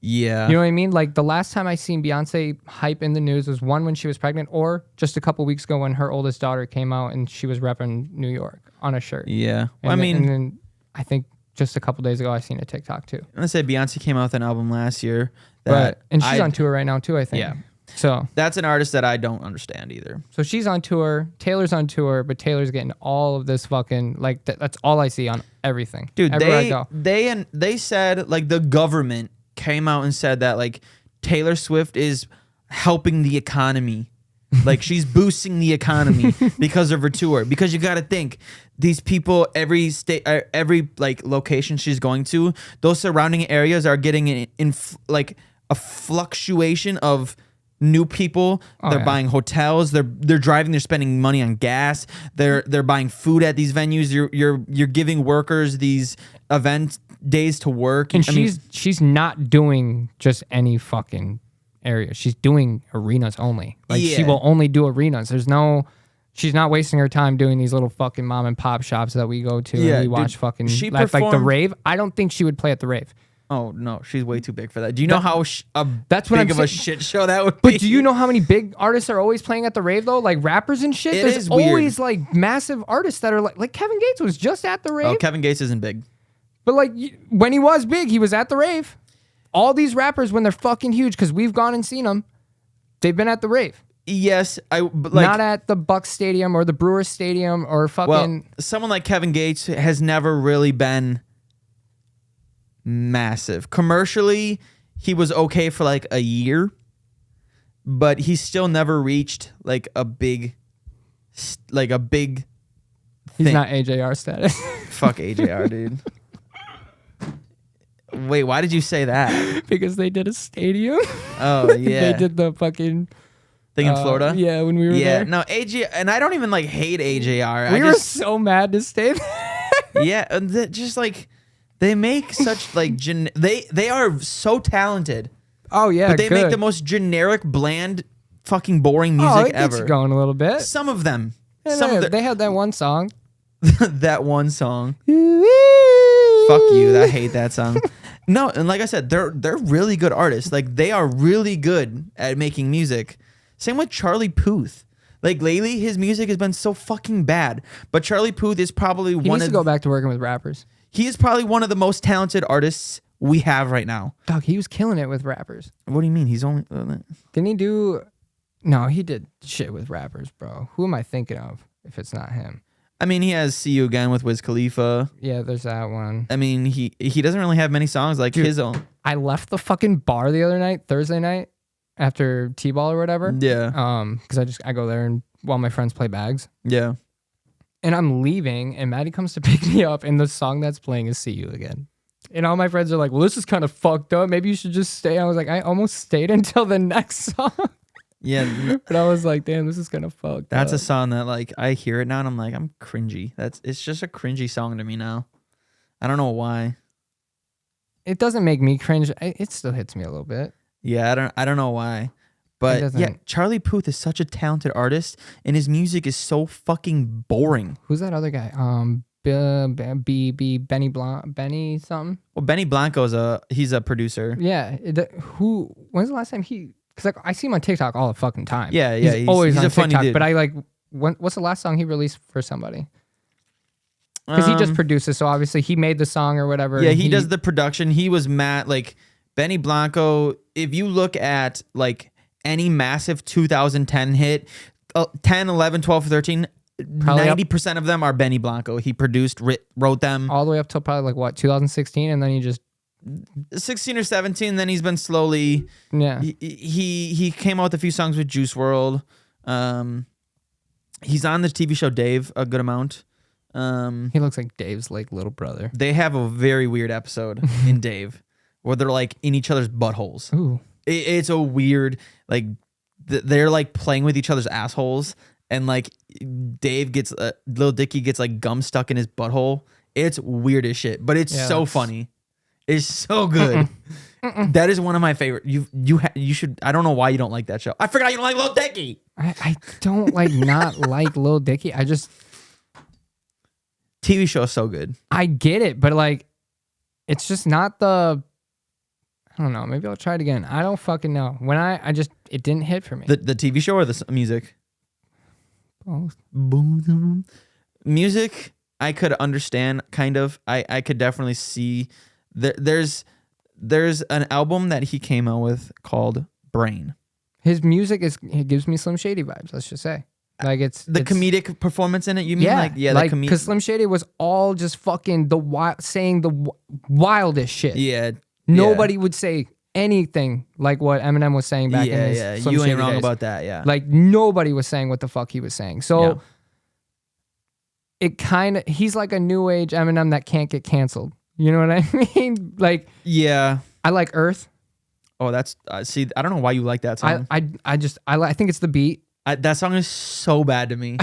yeah, You know what I mean? Like the last time I seen Beyonce hype in the news was one when she was pregnant, or just a couple weeks ago when her oldest daughter came out and she was repping New York on a shirt. yeah. Well, And then I think just a couple days ago I seen a TikTok too. I'm gonna say Beyonce came out with an album last year. And she's on tour right now too, I think. Yeah. So That's an artist that I don't understand either. she's on tour, Taylor's on tour, but Taylor's getting all of this fucking like that's all I see on everything. Dude, Everywhere I go. they said like the government came out and said that like Taylor Swift is helping the economy. Like she's boosting the economy because of her tour. Because you got to think these people, every state, every like location she's going to, those surrounding areas are getting like a fluctuation of new people. They're yeah. buying hotels. They're driving. They're spending money on gas. They're buying food at these venues. You're giving workers these event days to work. And I mean, she's not doing just any fucking area. She's doing arenas only. Like she Yeah. will only do arenas. She's not wasting her time doing these little fucking mom and pop shops that we go to Yeah, and we dude, watch fucking she like the performed- rave. I don't think she would play at the rave. oh no, she's way too big for that. Do you know how that's what big I'm of a saying. shit show that would be? But do you know how many big artists are always playing at the rave though? Like rappers and shit. It There's is weird. always like massive artists that are like Kevin Gates was just at the rave. Oh, Kevin Gates isn't big. But like when he was big, he was at the rave. All these rappers when they're fucking huge, because we've gone and seen them, they've been at the rave. Yes, but like Not at the Bucks Stadium or the Brewers Stadium or fucking. well, someone like Kevin Gates has never really been massive. Commercially, he was okay for like a year, but he still never reached like a big he's thing. not AJR status. Fuck AJR, dude. Wait, why did you say that? Because they did a stadium. Oh yeah. They did the fucking thing in Florida. Yeah, when we were Yeah, there. no, AJ, and I don't even like hate AJR. We were so mad to stay there. yeah, just like they make such like they are so talented, Oh yeah, but they make good. the most generic, bland, fucking boring music Oh, it gets ever. you going a little bit. Some of them, Yeah, some of they had that one song. that one song. Fuck you, I hate that song. No, and like I said, they're really good artists. Like they are really good at making music. Same with Charlie Puth. Like lately, his music has been so fucking bad. But Charlie Puth is probably He one needs of to go back to working with rappers. he is probably one of the most talented artists we have right now. Dog, he was killing it with rappers. What do you mean? He's only Didn't he do? No, he did shit with rappers, bro. Who am I thinking of? If it's not him. I mean, he has "See You Again" with Wiz Khalifa. Yeah, there's that one. I mean, he doesn't really have many songs like Dude. his own. I left the fucking bar the other night, Thursday night, after T-ball or whatever. Yeah, Because I go there and while my friends play bags. yeah. And I'm leaving, and Maddie comes to pick me up, and the song that's playing is "See You Again." And all my friends are like, "Well, this is kind of fucked up. Maybe you should just stay." I was like, I almost stayed until the next song. Yeah, But I was like, damn, this is kind of fucked that's up. a song that like I hear it now and I'm like, I'm cringy. It's just a cringy song to me now. I don't know why. It doesn't make me cringe. It still hits me a little bit. Yeah, I don't know why. But doesn't- yeah, Charlie Puth is such a talented artist and his music is so fucking boring. Who's that other guy? Benny Blanc, Benny something. Well, Benny Blanco's he's a producer. Yeah. When's the last time he? Because like I see him on TikTok all the fucking time. Yeah, yeah, He's always he's on a funny TikTok. dude. But I like. What's the last song he released for somebody? Because he just produces, so obviously he made the song or whatever. Yeah, and he does the production. He was mad like Benny Blanco. If you look at like any massive 2010 hit, 10, 11, 12, 13, Probably 90% of them are Benny Blanco. He produced, wrote them. all the way up till probably like what 2016, and then he just 16 or 17. Then he's been slowly. yeah. He came out with a few songs with Juice World. He's on the TV show Dave a good amount. He looks like Dave's like little brother. They have a very weird episode in Dave where they're like in each other's buttholes. Ooh. It's a weird like they're like playing with each other's assholes and like Dave gets Lil Dicky gets like gum stuck in his butthole. It's weird as shit, but it's Yeah, so that's- funny. It's so good. That is one of my favorite. You should. I don't know why you don't like that show. I forgot you don't like Lil Dicky. I don't like not like Lil Dicky. I just TV show is so good. I get it, but like it's just not the I don't know. Maybe I'll try it again. I don't fucking know. When I just it didn't hit for me. The TV show or the music? Both. Music I could understand kind of. I could definitely see there's an album that he came out with called Brain. His music it gives me Slim Shady vibes. Let's just say, like it's Comedic performance in it. You mean like because Slim Shady was all just fucking saying the wildest shit. yeah. Nobody would say anything like what Eminem was saying back in his Yeah. Slim You ain't Shady wrong days. about that. Yeah. Like nobody was saying what the fuck he was saying. So Yeah. it kind of he's like a new age Eminem that can't get canceled. You know what I mean? Like yeah. I like Earth. Oh, that's see. I don't know why you like that song. I think it's the beat. That song is so bad to me.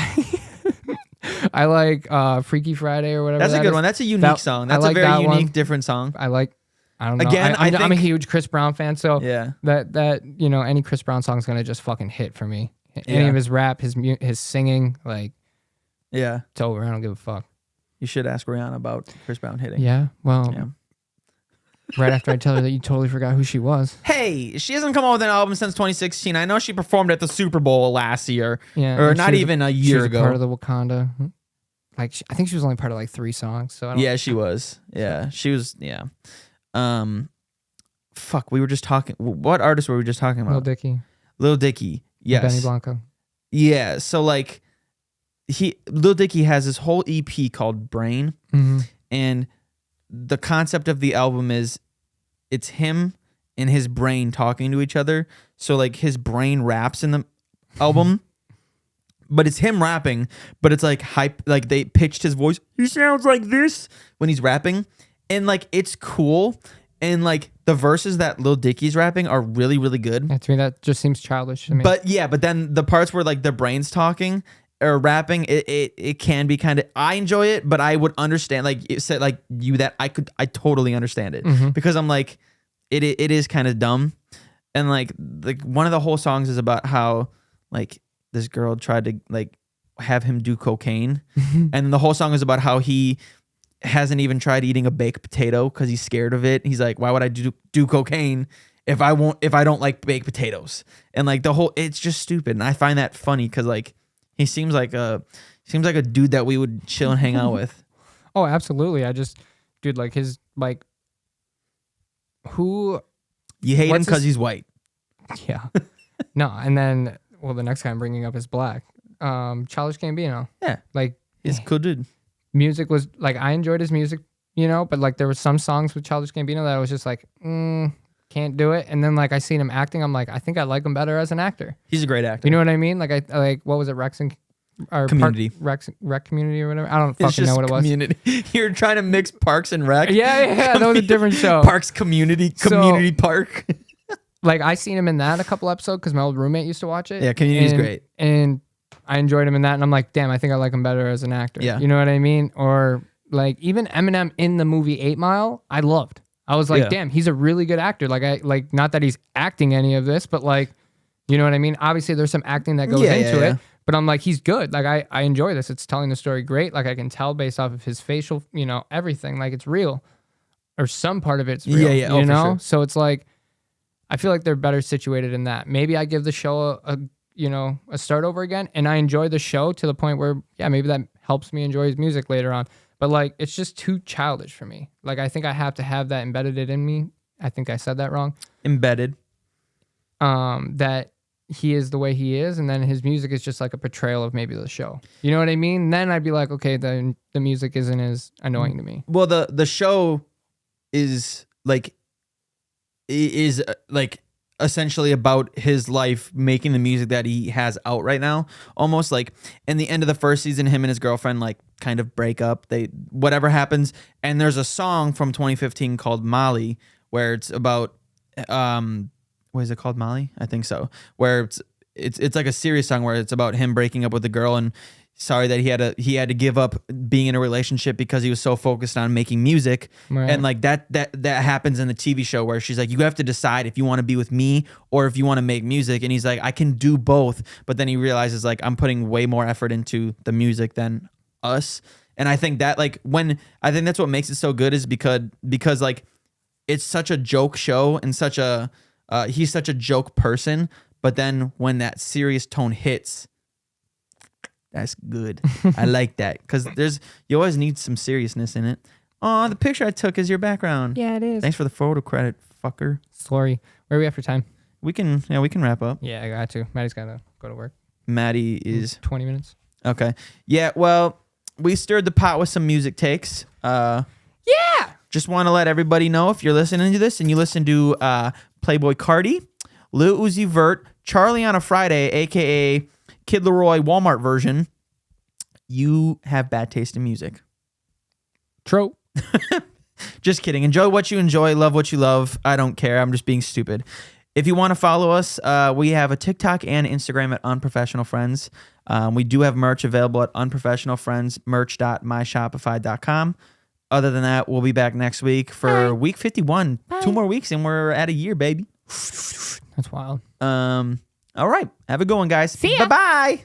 I like Freaky Friday or whatever. That's a that good is. one. That's a unique That- song. I That's like a very that unique, one. different song. I don't know. Again, I'm a think- huge Chris Brown fan, so Yeah. that any Chris Brown song is gonna just fucking hit for me. Any Yeah. of his rap, his singing, like Yeah. it's over. I don't give a fuck. You should ask Rihanna about Chris Brown hitting. Yeah, well, Yeah. right after I tell her that you totally forgot who she was. Hey, she hasn't come out with an album since 2016. I know she performed at the Super Bowl last year, Yeah, or and not she was even a she year was ago. part of the Wakanda. Like I think she was only part of like 3 songs. So I don't, Yeah, she was. Yeah, she was. Yeah. Fuck. We were just talking. What artist were we just talking Lil about? Dicky, Lil Dicky. Yes. Benny Blanco. Yeah. So like, Lil Dicky has this whole EP called Brain, Mm-hmm. and the concept of the album is, it's him and his brain talking to each other. So like his brain raps in the album. But it's him rapping, but it's like hype. Like they pitched his voice. He sounds like this when he's rapping, and like it's cool. and like the verses that Lil Dicky's rapping are really, really good. Yeah, to me, that just seems childish to me. But then the parts where like their brains talking or rapping, it can be kind of. I enjoy it, but I would understand like it said like you that I totally understand it because I'm like it is kind of dumb, and like one of the whole songs is about how like this girl tried to like have him do cocaine, and the whole song is about how he hasn't even tried eating a baked potato because he's scared of it. He's like, why would I do cocaine if I don't like baked potatoes? And like it's just stupid. And I find that funny because like he seems like a dude that we would chill and hang out with. Oh, absolutely. Dude, like his like who you hate him because he's white. Yeah. No, and then the next guy I'm bringing up is black. Childish Gambino. Yeah, like he's cool dude. Music was like I enjoyed his music, but like there were some songs with Childish Gambino that I was just like, can't do it. And then like I seen him acting, I'm like, I think I like him better as an actor. He's a great actor. You know what I mean? Like I like what was it, Rex and or Community, Rec Community or whatever. I don't fucking know what it was. Community. You're trying to mix Parks and Rec. Yeah, that was a different show. Parks Community Park. Like I seen him in that a couple episodes because my old roommate used to watch it. Yeah, Community's great. And I enjoyed him in that, and I'm like, damn, I think I like him better as an actor. Yeah. You know what I mean? Or like even Eminem in the movie 8 Mile, I loved. I was like, damn, he's a really good actor. Like not that he's acting any of this, but like, you know what I mean? Obviously there's some acting that goes into it, but I'm like, he's good. Like I enjoy this. It's telling the story great. Like I can tell based off of his facial, everything. Like it's real. Or some part of it's real. Yeah. You know? Sure. So it's like I feel like they're better situated in that. Maybe I give the show a start over again, and I enjoy the show to the point where, maybe that helps me enjoy his music later on. But like, it's just too childish for me. Like, I think I have to have that embedded in me. I think I said that wrong. Embedded. That he is the way he is, and then his music is just like a portrayal of maybe the show. You know what I mean? Then I'd be like, okay, then the music isn't as annoying to me. Well, the show is like essentially about his life making the music that he has out right now. Almost like in the end of the first season, him and his girlfriend like kind of break up. Whatever happens, and there's a song from 2015 called Molly where it's about what is it called, Molly? I think so. Where it's like a serious song where it's about him breaking up with a girl and sorry that he had to give up being in a relationship because he was so focused on making music. Right. And like that happens in the TV show where she's like, you have to decide if you want to be with me or if you want to make music. And he's like, I can do both. But then he realizes like I'm putting way more effort into the music than us. And I think that like I think that's what makes it so good is because like it's such a joke show and he's such a joke person. But then when that serious tone hits, that's good. I like that because you always need some seriousness in it. Oh, the picture I took is your background. Yeah, it is. Thanks for the photo credit, fucker. Sorry. Where are we at for time? We can wrap up. Yeah, I got to. Maddie's got to go to work. Maddie is 20 minutes. Okay. Yeah. Well, we stirred the pot with some music takes. Yeah. Just want to let everybody know if you're listening to this and you listen to Playboy Cardi, Lil Uzi Vert, Charlie on a Friday, aka Kid Leroy Walmart version, you have bad taste in music. True. Just kidding. Enjoy what you enjoy. Love what you love. I don't care. I'm just being stupid. If you want to follow us, we have a TikTok and Instagram at Unprofessional Friends. We do have merch available at unprofessionalfriends.merch.myshopify.com. Other than that, we'll be back next week for week 51. Bye. 2 more weeks and we're at a year, baby. That's wild. All right. Have a good one, guys. See ya. Bye-bye.